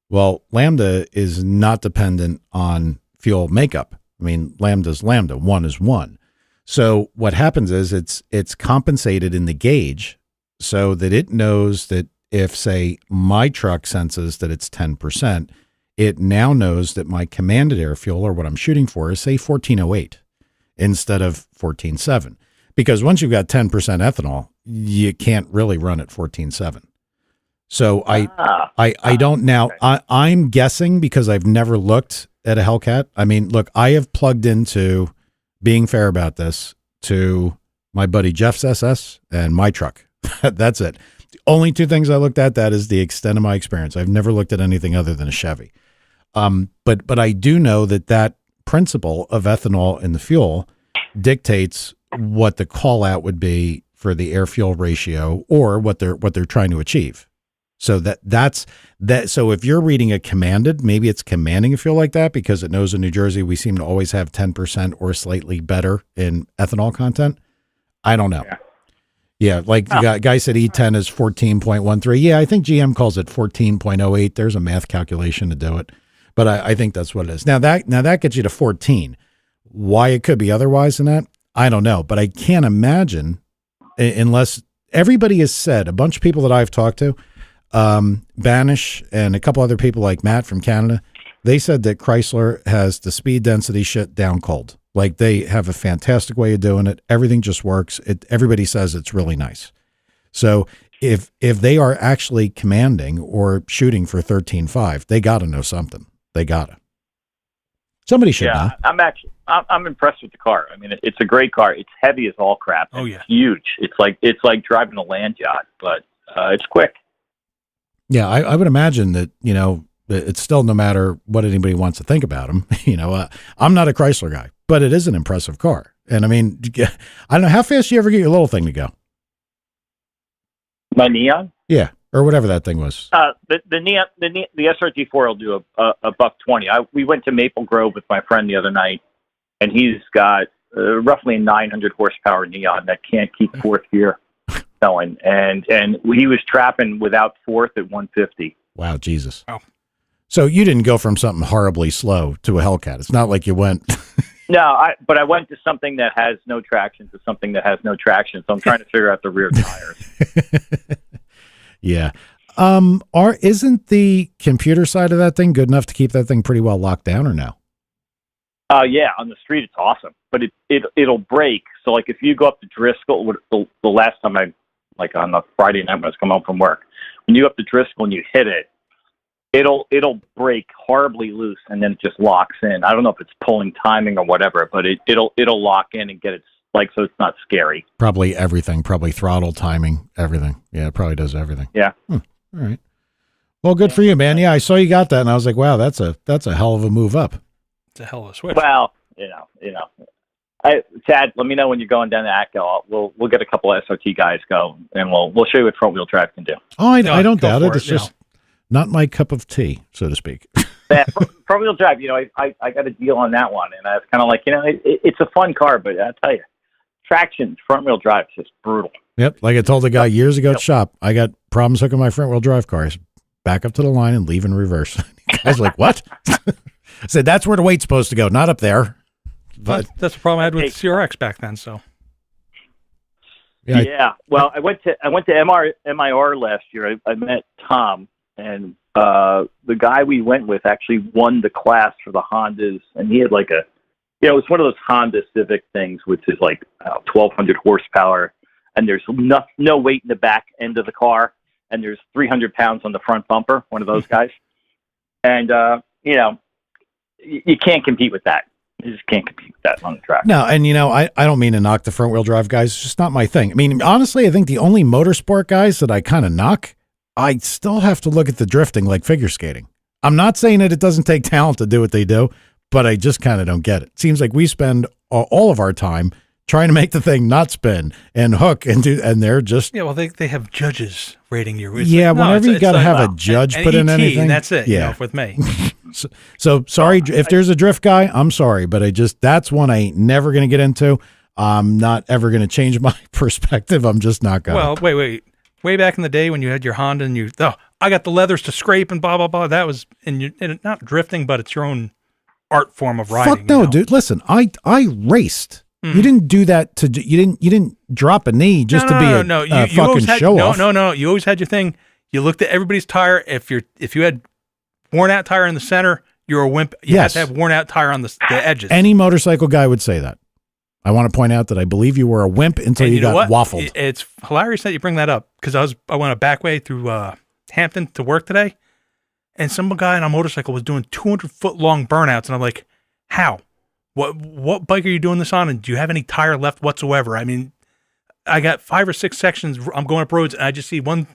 Well, lambda is not dependent on fuel makeup. I mean, lambda's lambda, 1 is 1. So what happens is it's compensated in the gauge so that it knows that if, say, my truck senses that it's 10%, it now knows that my commanded air fuel, or what I'm shooting for, is say 1408 instead of 14.7. Because once you've got 10% ethanol, you can't really run at 14.7. So I don't now. Okay. I'm guessing because I've never looked at a Hellcat. I mean, look, I have plugged into, being fair about this, to my buddy Jeff's SS and my truck. That's it. The only two things I looked at, that is the extent of my experience. I've never looked at anything other than a Chevy. But I do know that principle of ethanol in the fuel dictates what the call out would be for the air fuel ratio, or what they're trying to achieve. So that's that. So if you're reading a commanded, maybe it's commanding a fuel like that because it knows in New Jersey we seem to always have 10% or slightly better in ethanol content. I don't know. Yeah, like the guy said E10 is 14.13. Yeah, I think GM calls it 14.08. There's a math calculation to do it, but I think that's what it is. Now that gets you to 14. Why it could be otherwise than that, I don't know. But I can't imagine, unless everybody has said, a bunch of people that I've talked to, Banish and a couple other people like Matt from Canada, they said that Chrysler has the speed density shit down cold. Like, they have a fantastic way of doing it. Everything just works. Everybody says it's really nice. So if they are actually commanding or shooting for 13.5, they got to know something. They got to. Somebody should know. I'm impressed with the car. I mean, it's a great car. It's heavy as all crap. Oh yeah, it's huge. It's like driving a land yacht, but it's quick. Yeah, I would imagine that, it's still, no matter what anybody wants to think about them, I'm not a Chrysler guy, but it is an impressive car. And I mean, I don't know, how fast do you ever get your little thing to go? My Neon? Yeah, or whatever that thing was. The Neon, the SRT4 will do a buck 20. We went to Maple Grove with my friend the other night, and he's got roughly a 900 horsepower Neon that can't keep fourth gear going, and he was trapping without fourth at 150. Wow, Jesus. Oh. So you didn't go from something horribly slow to a Hellcat. It's not like you went. No, but I went to something that has no traction to something that has no traction. So I'm trying to figure out the rear tires. Yeah. Isn't the computer side of that thing good enough to keep that thing pretty well locked down, or no? Yeah, on the street it's awesome, but it'll break. So like if you go up to Driscoll, the last time like on the Friday night when I was coming home from work, when you go up to Driscoll and you hit it, it'll break horribly loose and then it just locks in. I don't know if it's pulling timing or whatever, but it'll lock in and get it so it's not scary. Probably everything, probably throttle, timing, everything. Yeah, it probably does everything. Yeah. All right. Well, good for you, man. Yeah, I saw you got that and I was like, wow, that's a hell of a move up. it's a hell of a switch. Well, Chad, let me know when you're going down to ATCO. We'll get a couple of SRT guys go, and we'll show you what front wheel drive can do. Oh, I don't doubt it. It's It's just not my cup of tea, so to speak. Yeah, front wheel drive. I got a deal on that one, and I was kind of like, it's a fun car, but I tell you, traction front wheel drive is just brutal. Yep, like I told the guy years ago at shop, I got problems hooking my front wheel drive cars. Back up to the line and leave in reverse. I was like, what? I said, that's where the weight's supposed to go, not up there. But that's the problem I had with CRX back then. So yeah. Well, I went to MIR last year. I met Tom, and the guy we went with actually won the class for the Hondas, and he had it was one of those Honda Civic things, which is like 1,200 horsepower, and there's no weight in the back end of the car, and there's 300 pounds on the front bumper. One of those guys, and you can't compete with that. You just can't compete with that on the track. No, and I don't mean to knock the front wheel drive guys. It's just not my thing. I mean, honestly, I think the only motorsport guys that I kind of knock, I still have to look at the drifting like figure skating. I'm not saying that it doesn't take talent to do what they do, but I just kind of don't get it. Seems like we spend all of our time trying to make the thing not spin and hook and they're just well, they have judges rating your. Whenever you got to have a judge put in anything, and that's it. Yeah, with me. So sorry if there's a drift guy. I'm sorry, but that's one I ain't never going to get into. I'm not ever going to change my perspective. I'm just not going. Well, wait. Way back in the day when you had your Honda and I got the leathers to scrape and blah blah blah. That was not drifting, but it's your own art form of riding. Fuck no, dude. Listen, I raced. Mm. You didn't do that you didn't drop a knee just to be a fucking show off. No. You always had your thing. You looked at everybody's tire. If you had worn out tire in the center, you're a wimp. You Yes. have to have worn out tire on the edges. Any motorcycle guy would say that. I want to point out that I believe you were a wimp until And you know got what? waffled. It's hilarious that you bring that up because I went a back way through Hampton to work today, and some guy on a motorcycle was doing 200-foot long burnouts, and I'm like, how? What bike are you doing this on? And do you have any tire left whatsoever? I mean, I got 5 or 6 sections. I'm going up roads, and I just see one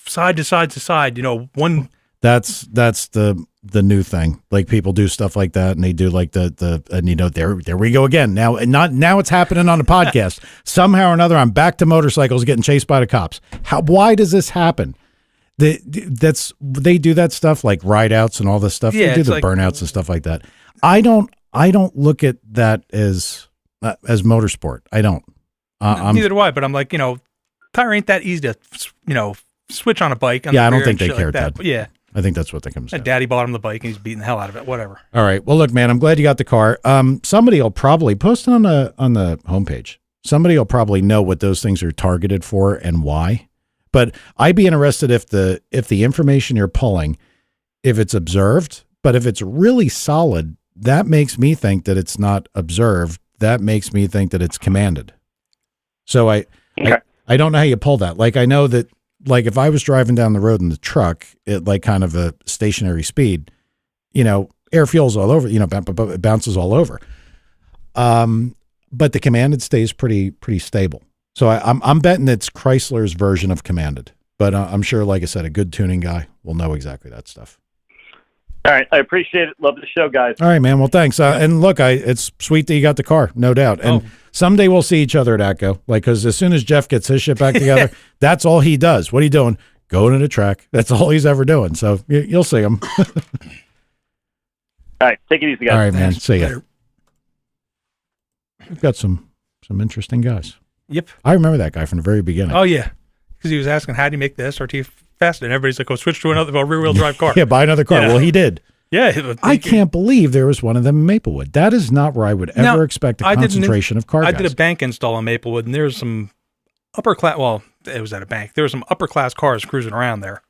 side to side to side. One. That's the new thing. Like people do stuff like that, and they do like and there we go again. Now it's happening on the podcast. Somehow or another, I'm back to motorcycles getting chased by the cops. Why does this happen? They do that stuff like ride outs and all this stuff. Yeah, they do it's the like, burnouts and stuff like that. I don't look at that as motorsport. I don't. Neither do I. But I'm like, tire ain't that easy to switch on a bike. On Yeah, the I don't rear think and they shit care, like that. Ted. But yeah. I think that's what that comes down. Daddy bought him the bike and he's beating the hell out of it. Whatever. All right. Well, look, man, I'm glad you got the car. Somebody will probably post it on the homepage. Somebody will probably know what those things are targeted for and why. But I'd be interested if the information you're pulling, if it's observed, but if it's really solid, that makes me think that it's not observed. That makes me think that it's commanded. So I don't know how you pull that. Like I know that. Like if I was driving down the road in the truck at like kind of a stationary speed, air fuels all over, it bounces all over. But the commanded stays pretty stable. So I'm betting it's Chrysler's version of commanded, but I'm sure, like I said, a good tuning guy will know exactly that stuff. All right. I appreciate it. Love the show, guys. All right, man. Well, thanks. And look, it's sweet that you got the car, no doubt. And someday we'll see each other at ATCO. Like, because as soon as Jeff gets his shit back together, that's all he does. What are you doing? Going to the track. That's all he's ever doing. So you'll see him. All right. Take it easy, guys. All right, man. See ya. We've got some interesting guys. Yep. I remember that guy from the very beginning. Oh, yeah. Because he was asking, how do you make the SRT faster? And everybody's like, switch to another rear-wheel drive car. Yeah, buy another car. Well, he did. Yeah. I can't believe there was one of them in Maplewood. That is not where I would ever expect a concentration of car guys. I did a bank install in Maplewood, and there's some upper class. Well, it was at a bank. There were some upper class cars cruising around there,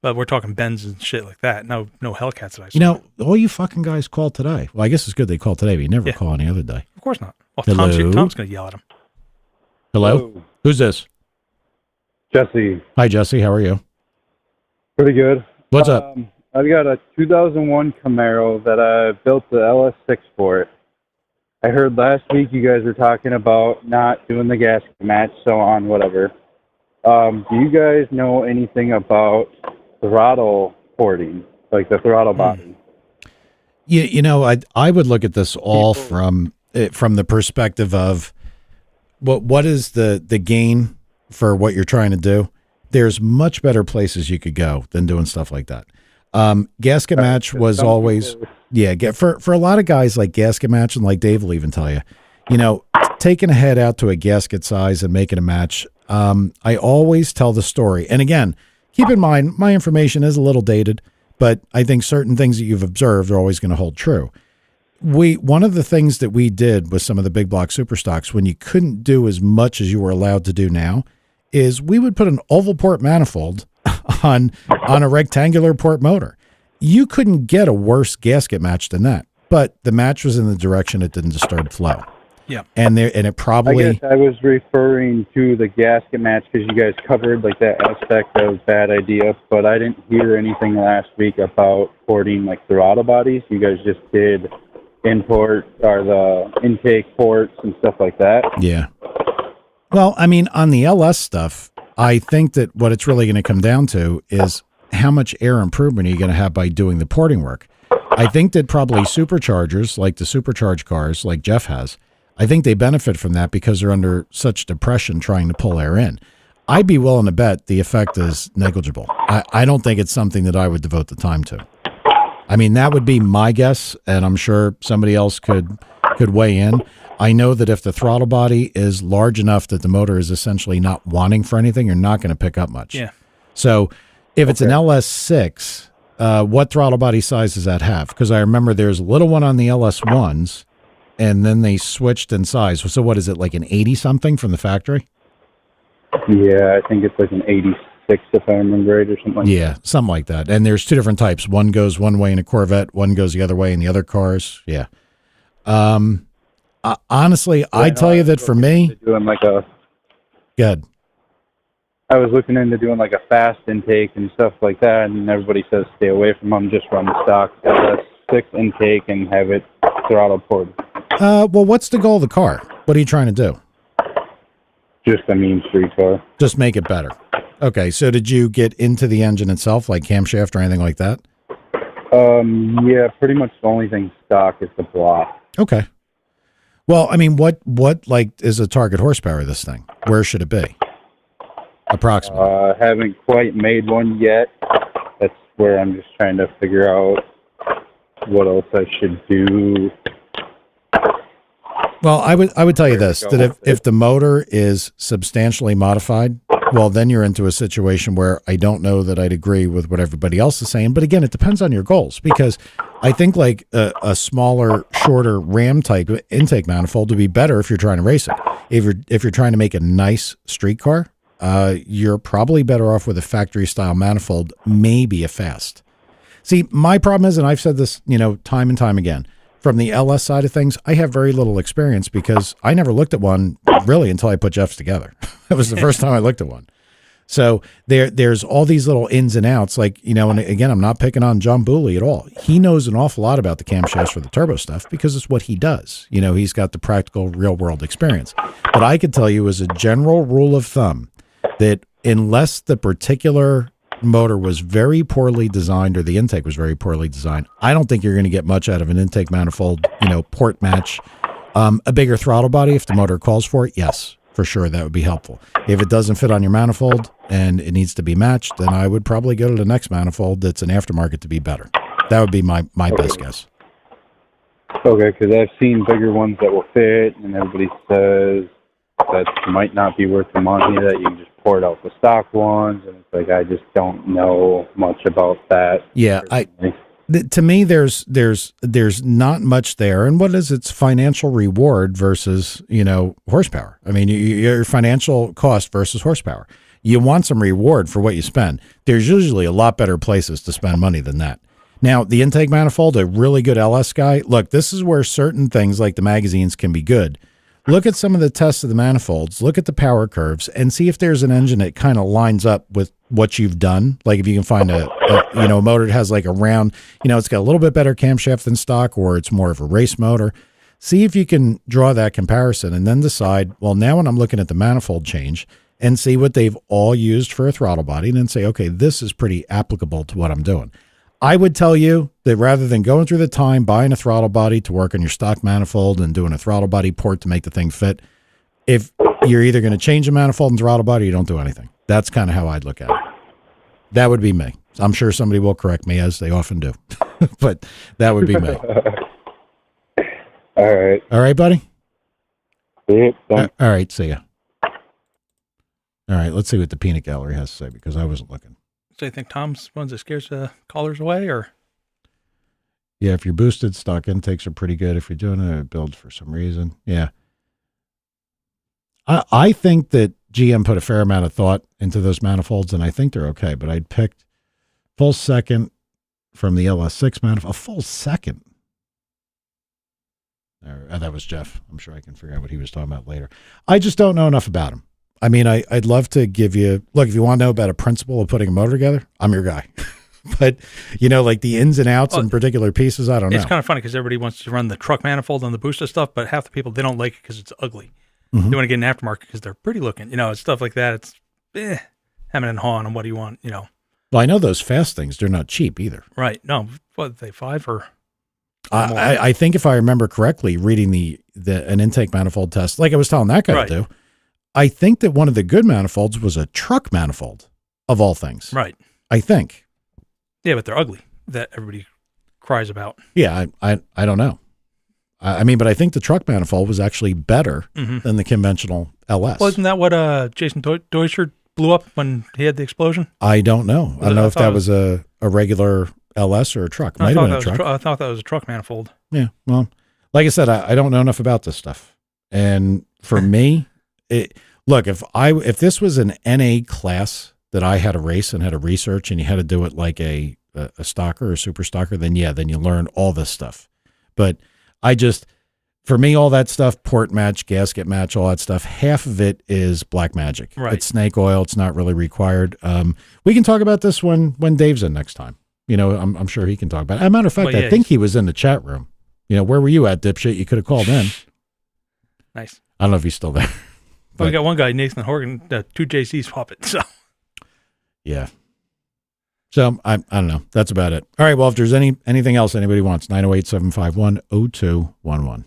but we're talking Benz and shit like that. No Hellcats that I saw. All you fucking guys call today. Well, I guess it's good they call today, but you never call any other day. Of course not. Well, Hello? Tom's going to yell at him. Hello? Who's this? Jesse. Hi, Jesse. How are you? Pretty good. What's up? I've got a 2001 Camaro that I built the LS6 for it. I heard last week you guys were talking about not doing the gasket match, so on, whatever. Do you guys know anything about throttle porting, like the throttle body? I would look at this all from the perspective of what is the gain for what you're trying to do. There's much better places you could go than doing stuff like that. Gasket match was always, for a lot of guys, like gasket match, and like Dave will even tell you, taking a head out to a gasket size and making a match. I always tell the story. And again, keep in mind, my information is a little dated, but I think certain things that you've observed are always going to hold true. One of the things that we did with some of the big block super stocks, when you couldn't do as much as you were allowed to do now, is we would put an oval port manifold on a rectangular port motor. You couldn't get a worse gasket match than that, but the match was in the direction it didn't disturb flow. Yeah. And it probably... I guess I was referring to the gasket match because you guys covered like that aspect of bad idea, but I didn't hear anything last week about porting like throttle bodies. You guys just did import or the intake ports and stuff like that. Yeah. Well, I mean, on the LS stuff, I think that what it's really going to come down to is how much air improvement are you going to have by doing the porting work. I think that probably superchargers, like the supercharged cars like Jeff has, I think they benefit from that because they're under such depression trying to pull air in. I'd be willing to bet the effect is negligible. I don't think it's something that I would devote the time to. I mean, that would be my guess, and I'm sure somebody else could weigh in. I know that if the throttle body is large enough that the motor is essentially not wanting for anything, you're not going to pick up much. Yeah. So if it's an LS6, what throttle body size does that have? Because I remember there's a little one on the LS1s, and then they switched in size. So what is it, like an 80-something from the factory? Yeah, I think it's like an 86 6, if I remember right, or something like that. Yeah, something like that. And there's two different types. One goes one way in a Corvette, one goes the other way in the other cars. Yeah. Honestly, I tell you that for me, doing like a good. I was looking into doing like a fast intake and stuff like that, and everybody says stay away from them. Just run the stock LS6 intake and have it throttle ported. Well, what's the goal of the car? What are you trying to do? Just a mean street car. Just make it better. Okay, so did you get into the engine itself, like camshaft or anything like that? Yeah, pretty much the only thing stock is the block. Okay. Well, I mean, what like is a target horsepower of this thing? Where should it be? Approximately. Haven't quite made one yet. That's where I'm just trying to figure out what else I should do. Well, I would tell you this, that if the motor is substantially modified, well, then you're into a situation where I don't know that I'd agree with what everybody else is saying. But again, it depends on your goals, because I think like a smaller, shorter Ram type intake manifold would be better if you're trying to race it. If you're trying to make a nice street car, you're probably better off with a factory style manifold, maybe a fast. See, my problem is, and I've said this, time and time again, from the LS side of things, I have very little experience because I never looked at one really until I put Jeff's together. That was the first time I looked at one. So there's all these little ins and outs, like, and again, I'm not picking on John Booley at all. He knows an awful lot about the camshafts for the turbo stuff because it's what he does. He's got the practical real world experience. But I could tell you as a general rule of thumb that unless the particular motor was very poorly designed or the intake was very poorly designed, I don't think you're going to get much out of an intake manifold, port match. A bigger throttle body, if the motor calls for it, yes, for sure, that would be helpful. If it doesn't fit on your manifold and it needs to be matched, then I would probably go to the next manifold that's an aftermarket to be better. That would be my best guess. Okay, because I've seen bigger ones that will fit, and everybody says that might not be worth the money, that you can just port out the stock ones, and it's like I just don't know much about that. Yeah, to me, there's not much there. And what is its financial reward versus, horsepower? I mean, your financial cost versus horsepower. You want some reward for what you spend. There's usually a lot better places to spend money than that. Now, the intake manifold, a really good LS guy, look, this is where certain things like the magazines can be good. Look at some of the tests of the manifolds, look at the power curves, and see if there's an engine that kind of lines up with what you've done. Like if you can find a motor that has like a round, it's got a little bit better camshaft than stock, or it's more of a race motor. See if you can draw that comparison and then decide, well, now when I'm looking at the manifold change, and see what they've all used for a throttle body, and then say, okay, this is pretty applicable to what I'm doing. I would tell you that rather than going through the time buying a throttle body to work on your stock manifold and doing a throttle body port to make the thing fit, if you're either going to change a manifold and throttle body, you don't do anything. That's kind of how I'd look at it. That would be me. I'm sure somebody will correct me, as they often do, but that would be me. All right. All right, buddy? Yep, all right, see ya. All right, let's see what the peanut gallery has to say, because I wasn't looking. So you think Tom's ones that scares the callers away, or? Yeah, if your boosted stock intakes are pretty good, if you're doing a build for some reason, yeah. I think that GM put a fair amount of thought into those manifolds, and I think they're okay, but I'd picked full second from the LS6 manifold, a full second. That was Jeff. I'm sure I can figure out what he was talking about later. I just don't know enough about him. I mean, I'd love to give you, look, if you want to know about a principle of putting a motor together, I'm your guy. But, like the ins and outs and particular pieces, I don't know. It's kind of funny because everybody wants to run the truck manifold on the booster stuff, but half the people, they don't like it because it's ugly. Mm-hmm. They want to get an aftermarket because they're pretty looking, stuff like that. It's hemming and hawing on what do you want, Well, I know those fast things, they're not cheap either. Right. No, what, they $5 or? I think if I remember correctly, reading an intake manifold test, like I was telling that guy to do, I think that one of the good manifolds was a truck manifold, of all things. Right. I think. Yeah, but they're ugly. That everybody cries about. Yeah, I don't know. I mean, but I think the truck manifold was actually better than the conventional LS. Well, isn't that what Jason Deutscher blew up when he had the explosion? I don't know. I don't know if that was a regular LS or a truck. Might have been a truck. I thought that was a truck manifold. Yeah. Well, like I said, I don't know enough about this stuff. And for me, look, if this was an NA class that I had a race and had to research and you had to do it like a stocker or super stocker, then you learn all this stuff. But for me, all that stuff, port match, gasket match, all that stuff, half of it is black magic. Right. It's snake oil. It's not really required. We can talk about this when Dave's in next time. I'm sure he can talk about it. As a matter of fact, I think he was in the chat room. Where were you at, dipshit? You could have called in. Nice. I don't know if he's still there. But we got one guy, Nathan Horgan, 2JC's puppet. So yeah. So I don't know. That's about it. All right. Well, if there's anything else anybody wants, 908-751-0211.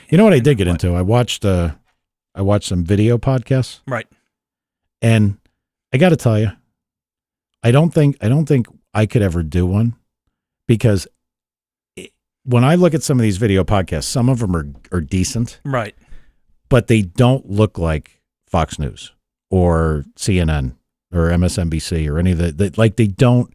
You know what I did get into? I watched some video podcasts. Right. And I got to tell you, I don't think I could ever do one, because when I look at some of these video podcasts, some of them are decent. Right. But they don't look like Fox News or CNN or MSNBC or any of like they don't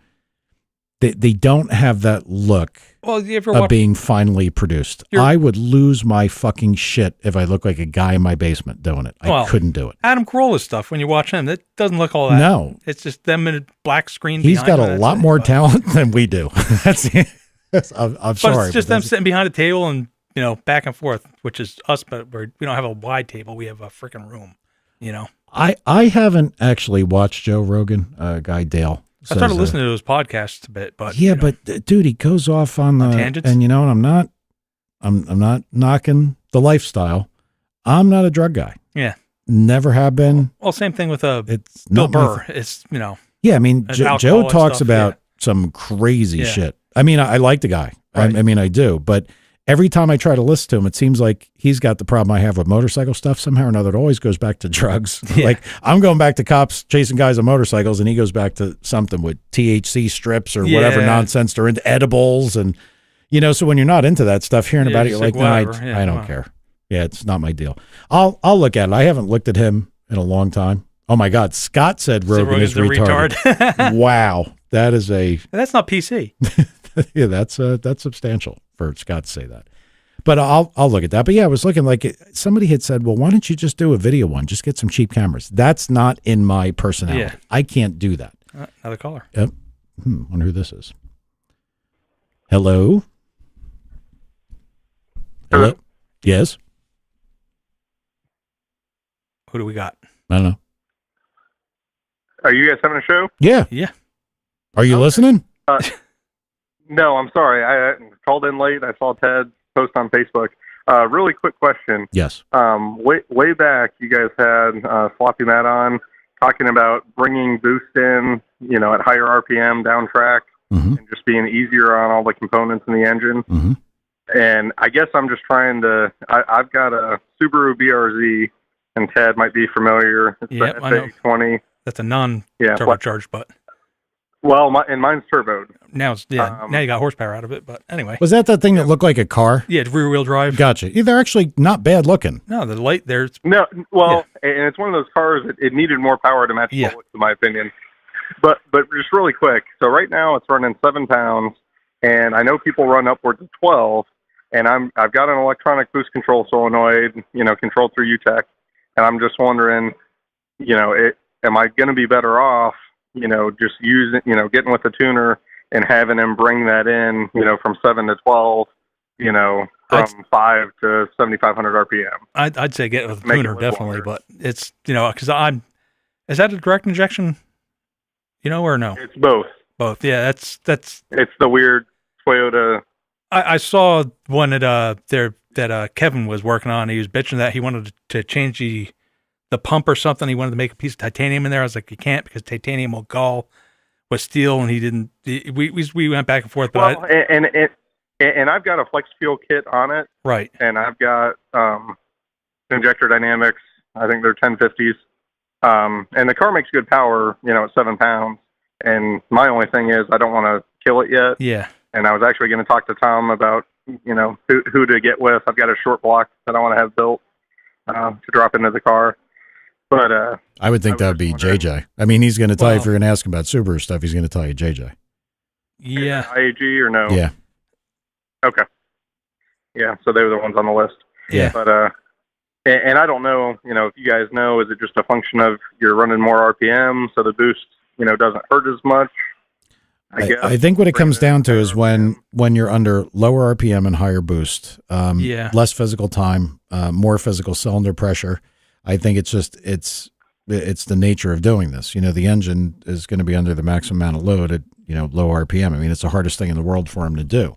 have that look of being finely produced. I would lose my fucking shit if I look like a guy in my basement doing it. I couldn't do it. Adam Carolla's stuff, when you watch him, it doesn't look all that. No. It's just them in a black screen. He's got a lot more talent than we do. I'm sorry. But it's just them sitting behind a table and, back and forth, which is us, but we don't have a wide table. We have a freaking room, I haven't actually watched Joe Rogan, guy Dale. I started listening to his podcasts a bit, but but dude, he goes off on tangents. And I'm not knocking the lifestyle. I'm not a drug guy. Yeah, never have been. Well, same thing with it's Bill Burr. It's Yeah, I mean, Joe talks about some crazy shit. I mean, I like the guy. Right. I mean, I do, but every time I try to listen to him, it seems like he's got the problem I have with motorcycle stuff. Somehow or another, it always goes back to drugs. Yeah. Like I'm going back to cops chasing guys on motorcycles, and he goes back to something with THC strips or whatever nonsense. They're into edibles, and so when you're not into that stuff, hearing about it, you're like, no, I don't care. Yeah, it's not my deal. I'll look at it. I haven't looked at him in a long time. Oh my God, Scott said Rogan is retarded. Wow, that's not PC. Yeah, that's substantial for Scott to say that. But I'll look at that. But yeah, I was looking like somebody had said, well, why don't you just do a video one? Just get some cheap cameras. That's not in my personality. Yeah. I can't do that. Another caller. Yep. Wonder who this is. Hello? Hello? Yes? Who do we got? I don't know. Are you guys having a show? Yeah. Yeah. Are you listening? No, I'm sorry. I called in late. I saw Ted post on Facebook. Really quick question. Yes. Way back, you guys had Sloppy Matt on talking about bringing boost in, at higher RPM down track, and just being easier on all the components in the engine. Mm-hmm. And I guess I'm just trying to. I've got a Subaru BRZ, and Ted might be familiar. It's the SA20. That's a non-turbocharged, but. Well, mine's turboed. Now now you got horsepower out of it, but anyway. Was that thing that looked like a car? Yeah, it's rear-wheel drive. Gotcha. Yeah, they're actually not bad looking. No, the light there's... No, well, and it's one of those cars that it needed more power to match bullets, in my opinion. But just really quick, so right now it's running 7 pounds, and I know people run upwards of 12, and I've got an electronic boost control solenoid, controlled through UTEC, and I'm just wondering, am I going to be better off just using, getting with the tuner and having him bring that in, from 7 to 12, from 5 to 7,500 RPM. I'd say get with the tuner, definitely, longer. But it's, because is that a direct injection, or no? It's both. Both, yeah, that's. It's the weird Toyota. I saw one that Kevin was working on. He was bitching that he wanted to change the pump or something. He wanted to make a piece of titanium in there. I was like, you can't, because titanium will gall with steel, and he didn't. We went back and forth. But and I've got a flex fuel kit on it, right? And I've got injector dynamics. I think they're 1050s, and the car makes good power, at 7 pounds. And my only thing is I don't want to kill it yet. Yeah. And I was actually going to talk to Tom about who to get with. I've got a short block that I want to have built to drop into the car. But I would think that would be JJ. I mean, he's going to tell you, if you're going to ask him about Subaru stuff, he's going to tell you JJ. Yeah. IAG or no? Yeah. Okay. Yeah, so they were the ones on the list. Yeah. But And I don't know, if you guys know, is it just a function of you're running more RPM, so the boost, doesn't hurt as much? I think what it comes down to is when you're under lower RPM and higher boost, less physical time, more physical cylinder pressure. I think it's the nature of doing this. The engine is going to be under the maximum amount of load at low RPM. I mean, it's the hardest thing in the world for him to do.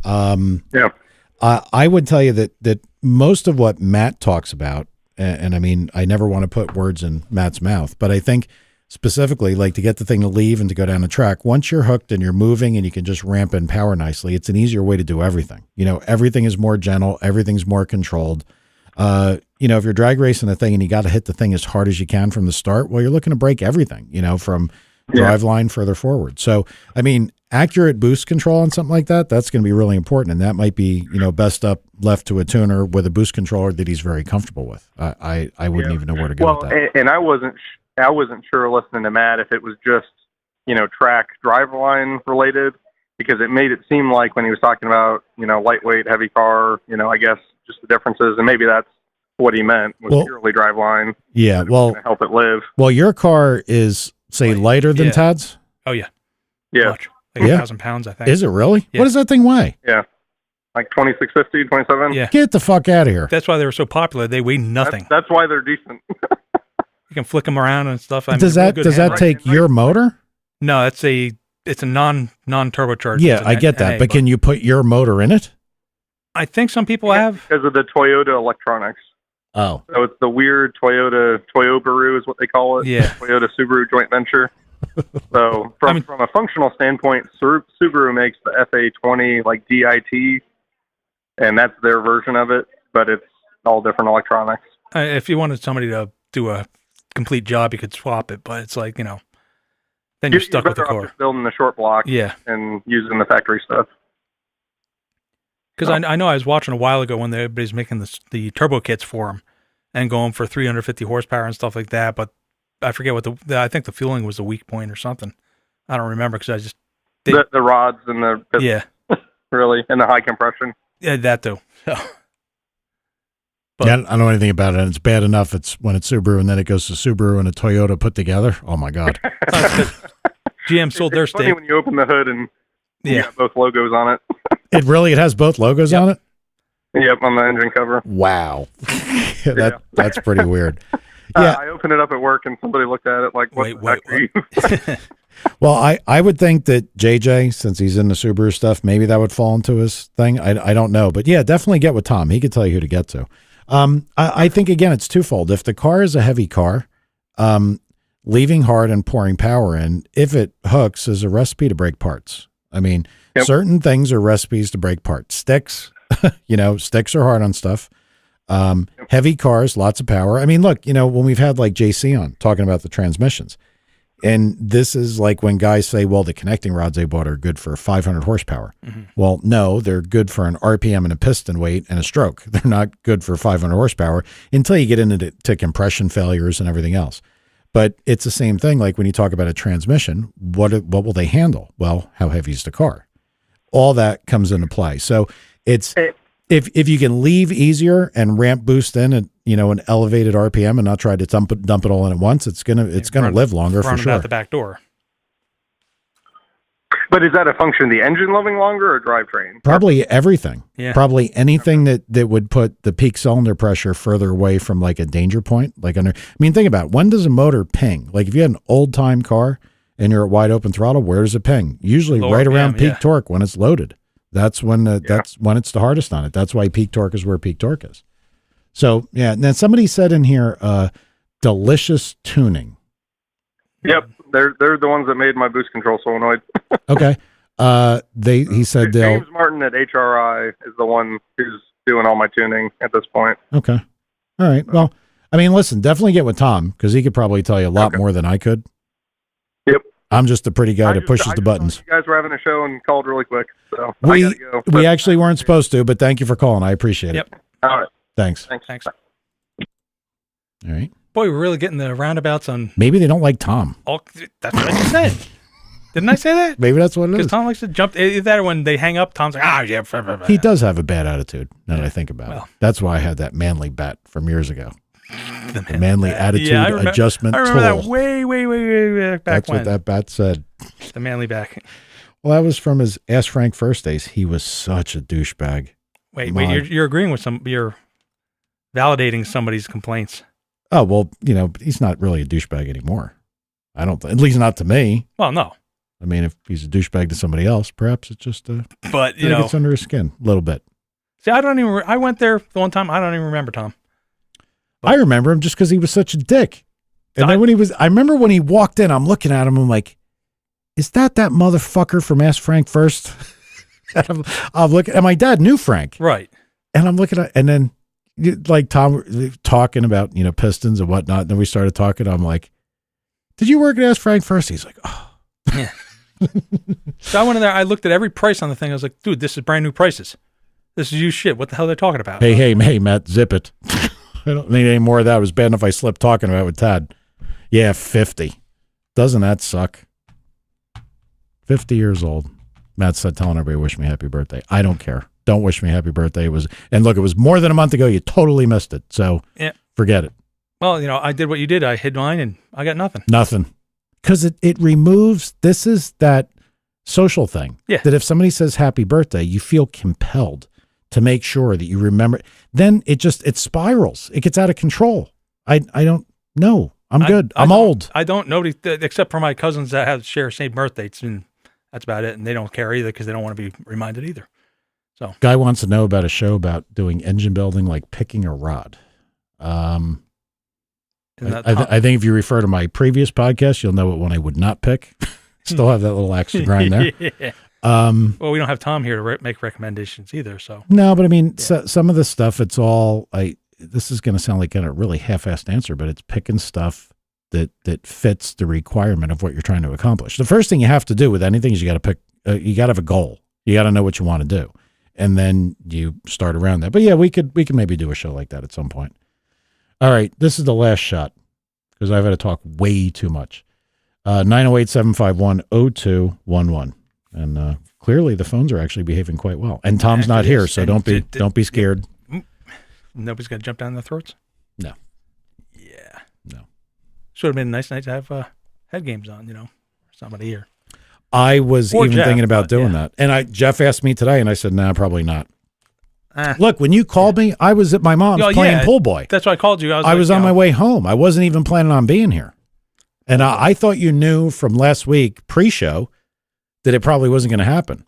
I would tell you that most of what Matt talks about, and I mean, I never want to put words in Matt's mouth, but I think specifically, like to get the thing to leave and to go down the track, once you're hooked and you're moving and you can just ramp in power nicely, it's an easier way to do everything. Everything is more gentle, everything's more controlled. If you're drag racing a thing and you got to hit the thing as hard as you can from the start, well, you're looking to break everything, from drive line further forward. So, I mean, accurate boost control on something like that, that's going to be really important. And that might be, best up left to a tuner with a boost controller that he's very comfortable with. I wouldn't even know where to go with that. And I wasn't sure listening to Matt if it was just, track driveline related, because it made it seem like when he was talking about, lightweight, heavy car, I guess just the differences, and maybe that's what he meant was purely driveline. Yeah, well, help it live. Well, your car is, say, lighter than Todd's? Oh, yeah. Yeah. Much. Like 1,000 pounds, I think. Is it really? Yeah. What does that thing weigh? Yeah. Like 2650, 27? Yeah. Get the fuck out of here. That's why they were so popular. They weigh nothing. That's why they're decent. You can flick them around and stuff. I mean, does that take your motor? No, it's a non-turbocharged. Yeah, I get that. But can you put your motor in it? I think some people have. Because of the Toyota electronics. Oh. So it's the weird Toyobaru is what they call it. Yeah. Toyota Subaru joint venture. So from a functional standpoint, Subaru makes the FA20 like DIT, and that's their version of it, but it's all different electronics. If you wanted somebody to do a complete job, you could swap it, but it's like, then you're stuck with the core. Just building the short block and using the factory stuff. Because I know I was watching a while ago when everybody's making the turbo kits for them and going for 350 horsepower and stuff like that, but I forget what I think the fueling was the weak point or something. I don't remember because I just... The rods and the... Yeah. Really, and the high compression. Yeah, that too. So. But, I don't know anything about it. And it's bad enough when it's Subaru and then it goes to Subaru and a Toyota put together. Oh my God. GM sold their funny stake. When you open the hood and you got both logos on it. It has both logos on it? Yep, on the engine cover. Wow. That's pretty weird. I opened it up at work and somebody looked at it like, what the heck are you? Well, I would think that JJ, since he's in the Subaru stuff, maybe that would fall into his thing. I don't know. But yeah, definitely get with Tom. He could tell you who to get to. I think, again, it's twofold. If the car is a heavy car, leaving hard and pouring power in, if it hooks, is a recipe to break parts. I mean, certain things are recipes to break parts. Sticks, sticks are hard on stuff. Heavy cars, lots of power. I mean, look, when we've had like JC on talking about the transmissions, and this is like when guys say, well, the connecting rods they bought are good for 500 horsepower. Mm-hmm. Well, no, they're good for an RPM and a piston weight and a stroke. They're not good for 500 horsepower until you get into compression failures and everything else. But it's the same thing. Like when you talk about a transmission, what will they handle? Well, how heavy is the car? All that comes into play. So it's, if you can leave easier and ramp boost in at an elevated RPM and not try to dump it all in at once, it's gonna live longer for sure. Out the back door. But is that a function of the engine living longer or drivetrain? Probably everything. Yeah. Probably anything that would put the peak cylinder pressure further away from like a danger point. Think about it. When does a motor ping? Like if you had an old time car and you're at wide open throttle, where does it ping? Usually right around peak torque when it's loaded. That's when it's the hardest on it. That's why peak torque is where peak torque is. So yeah. Now somebody said in here, delicious tuning. Yep. They're the ones that made my boost control solenoid. Okay. He said James Martin at HRI is the one who's doing all my tuning at this point. Okay. All right. Well, I mean, listen, definitely get with Tom because he could probably tell you a lot more than I could. Yep. I'm just the pretty guy that pushes the buttons. You guys were having a show and called really quick, so we I gotta go. We actually weren't supposed to, but thank you for calling. I appreciate it. All right. Thanks. Thanks. All right. Boy, we're really getting the roundabouts on. Maybe they don't like Tom. That's what I just said. Didn't I say that? Maybe that's what it Because is. Tom likes to jump. Either that or when they hang up, Tom's like, yeah. He does have a bad attitude, now that I think about it. Well. That's why I had that manly bet from years ago. The manly attitude Yeah, I adjustment I remember tool. that way back That's when. what that bat said. The manly back. Well, that was from his Ask Frank First days. He was such a douchebag. Wait, Mine. you're agreeing with you're validating somebody's complaints. Oh, well, he's not really a douchebag anymore. I don't think, at least not to me. Well, no. I mean, if he's a douchebag to somebody else, perhaps it's just But, it gets under his skin a little bit. see, I went there the one time. I don't even remember Tom. I remember him just because he was such a dick. And then I remember when he walked in, I'm looking at him, I'm like, is that motherfucker from Ask Frank First? And I'm looking, and my dad knew Frank. Right. And I'm looking at, and then like Tom talking about, Pistons and whatnot. And then we started talking. I'm like, did you work at Ask Frank First? He's like, oh. Yeah. So I went in there. I looked at every price on the thing. I was like, dude, this is brand new prices. This is used shit. What the hell are they talking about? Hey, Matt, zip it. I don't need any more of that. It was bad enough I slipped talking about it with Todd. Yeah, 50. Doesn't that suck? 50 years old. Matt said, telling everybody, wish me happy birthday. I don't care. Don't wish me happy birthday. It was more than a month ago. You totally missed it. So Yeah. forget it. Well, I did what you did. I hid mine and I got nothing. Nothing. Because it removes, this is that social thing. Yeah. That if somebody says happy birthday, you feel compelled to make sure that you remember. Then it spirals. It gets out of control. I don't know. I'm good. I'm old. I don't nobody except for my cousins that share same birthdays, and that's about it. And they don't care either because they don't want to be reminded either. So Guy wants to know about a show about doing engine building, like picking a rod. I think if you refer to my previous podcast, you'll know what one I would not pick. Still have that little axe to grind there. Yeah. Well, we don't have Tom here to make recommendations either. So no, but I mean, some of the stuff, it's all, this is going to sound like a really half-assed answer, but it's picking stuff that fits the requirement of what you're trying to accomplish. The first thing you have to do with anything is you got to pick, you got to have a goal. You got to know what you want to do. And then you start around that. But yeah, we could maybe do a show like that at some point. All right. This is the last shot because I've had to talk way too much. 908-751-0211. And clearly the phones are actually behaving quite well. And Tom's not here, so don't be scared. Nobody's going to jump down their throats? No. Yeah. No. Should have been a nice night to have head games on, for somebody here. I was Or even Jeff, thinking about doing yeah. that. And Jeff asked me today, and I said, nah, probably not. Look, when you called me, I was at my mom's playing pool boy. That's why I called you. I was on my way home. I wasn't even planning on being here. And I thought you knew from last week, pre-show, that it probably wasn't going to happen.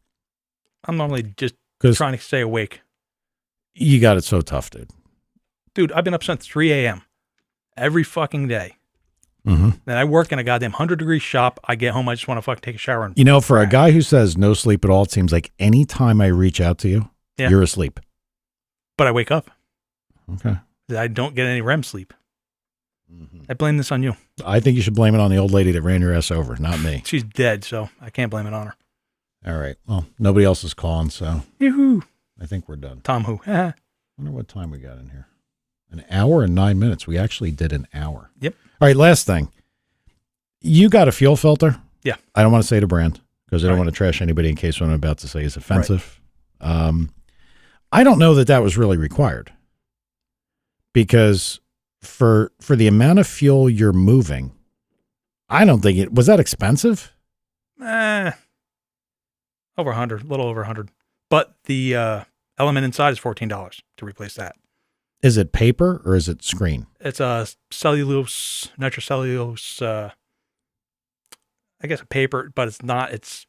I'm normally just 'Cause trying to stay awake. You got it so tough, dude. Dude, I've been up since 3 a.m. every fucking day. Mm-hmm. Then I work in a goddamn 100-degree shop. I get home, I just want to fucking take a shower. And For a guy who says no sleep at all, it seems like any time I reach out to you, you're asleep. But I wake up. Okay. I don't get any REM sleep. Mm-hmm. I blame this on you. I think you should blame it on the old lady that ran your ass over, not me. She's dead, so I can't blame it on her. All right. Well, nobody else is calling, so Yoo-hoo. I think we're done. Tom who? I wonder what time we got in here. An hour and 9 minutes. We actually did an hour. Yep. All right, last thing. You got a fuel filter? Yeah. I don't want to say the brand because I don't Right. want to trash anybody in case what I'm about to say is offensive. Right. I don't know that was really required because for the amount of fuel you're moving, I don't think was that expensive? Over 100, a little over 100. But the element inside is $14 to replace that. Is it paper or is it screen? It's a nitrocellulose, I guess a paper, but it's not.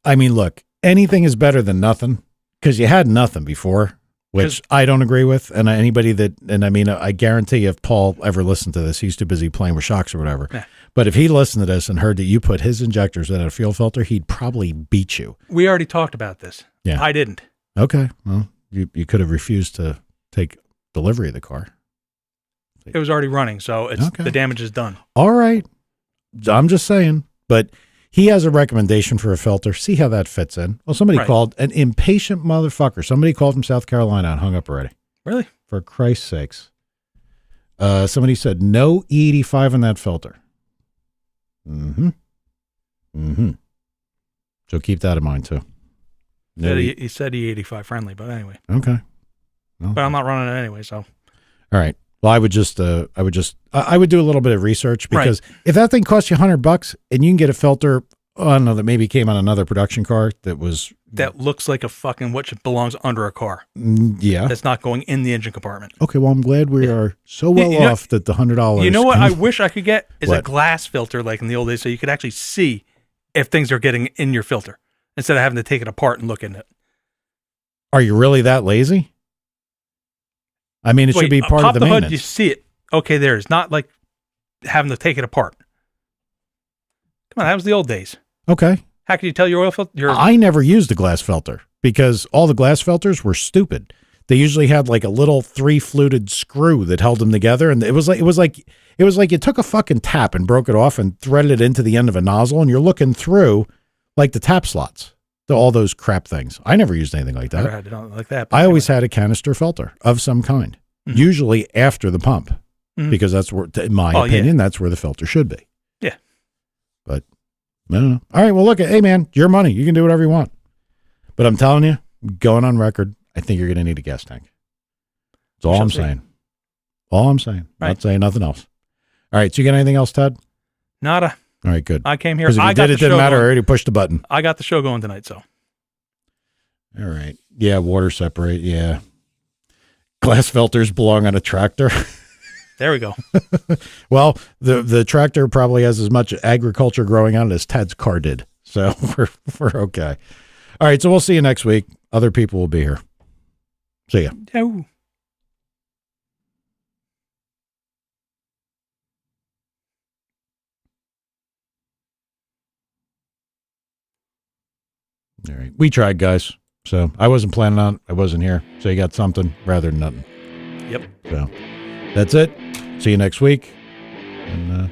I mean, look, anything is better than nothing because you had nothing before, which I don't agree with. And I guarantee if Paul ever listened to this, he's too busy playing with shocks or whatever. Yeah. But if he listened to this and heard that you put his injectors in a fuel filter, he'd probably beat you. We already talked about this. Yeah. I didn't. Okay. Well, you could have refused to take delivery of the car. It was already running, so the damage is done. All right. I'm just saying. But he has a recommendation for a filter. See how that fits in. Well, somebody called, an impatient motherfucker. Somebody called from South Carolina and hung up already. Really? For Christ's sakes. Somebody said no E85 on that filter. Mm-hmm. Mm-hmm. So keep that in mind too. He said E85 friendly, but anyway. Okay. Well, But I'm not running it anyway, so. all right. Well, I would do a little bit of research because if that thing costs you $100 and you can get a filter, I don't know, that maybe came on another production car that looks like a fucking what belongs under a car. Yeah. That's not going in the engine compartment. Okay. Well, I'm glad we are so well off that the $100. You know what I wish I could get is a glass filter like in the old days, so you could actually see if things are getting in your filter instead of having to take it apart and look in it. Are you really that lazy? I mean, it should be part of the maintenance. Hood, you see it. Okay, there. It's not like having to take it apart. Come on, that was the old days. Okay. How can you tell your oil filter? I never used a glass filter because all the glass filters were stupid. They usually had like a little 3-fluted screw that held them together, and it was like you took a fucking tap and broke it off and threaded it into the end of a nozzle, and you're looking through like the tap slots. All those crap things. I never used anything like that. Never had it like that. I always had a canister filter of some kind, usually after the pump, because that's where, in my opinion, that's where the filter should be. Yeah. But I don't know. All right. Well, look, hey man, your money. You can do whatever you want. But I'm telling you, going on record, I think you're going to need a gas tank. That's all I'm saying. All I'm saying. Right. Not saying nothing else. All right. So you got anything else, Todd? Nada. All right, good. I came here. Because if you did, it didn't matter. I already pushed the button. I got the show going tonight, so. All right. Yeah, water separate. Yeah. Glass filters belong on a tractor. There we go. Well, the tractor probably has as much agriculture growing on it as Ted's car did. So we're okay. All right, so we'll see you next week. Other people will be here. See ya. No. All right. We tried, guys. So I wasn't planning on it. I wasn't here. So you got something rather than nothing. Yep. So that's it. See you next week. And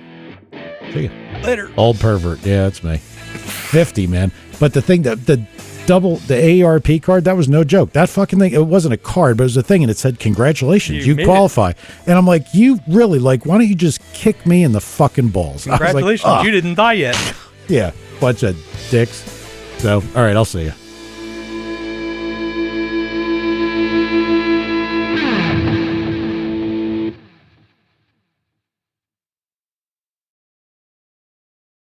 see you. Later. Old pervert. Yeah, that's me. 50, man. But the thing that the AARP card, that was no joke. That fucking thing, it wasn't a card, but it was a thing, and it said, congratulations, you qualify. And I'm like, you really, like, why don't you just kick me in the fucking balls? Congratulations, like, you didn't die yet. Yeah, bunch of dicks. So, all right, I'll see you.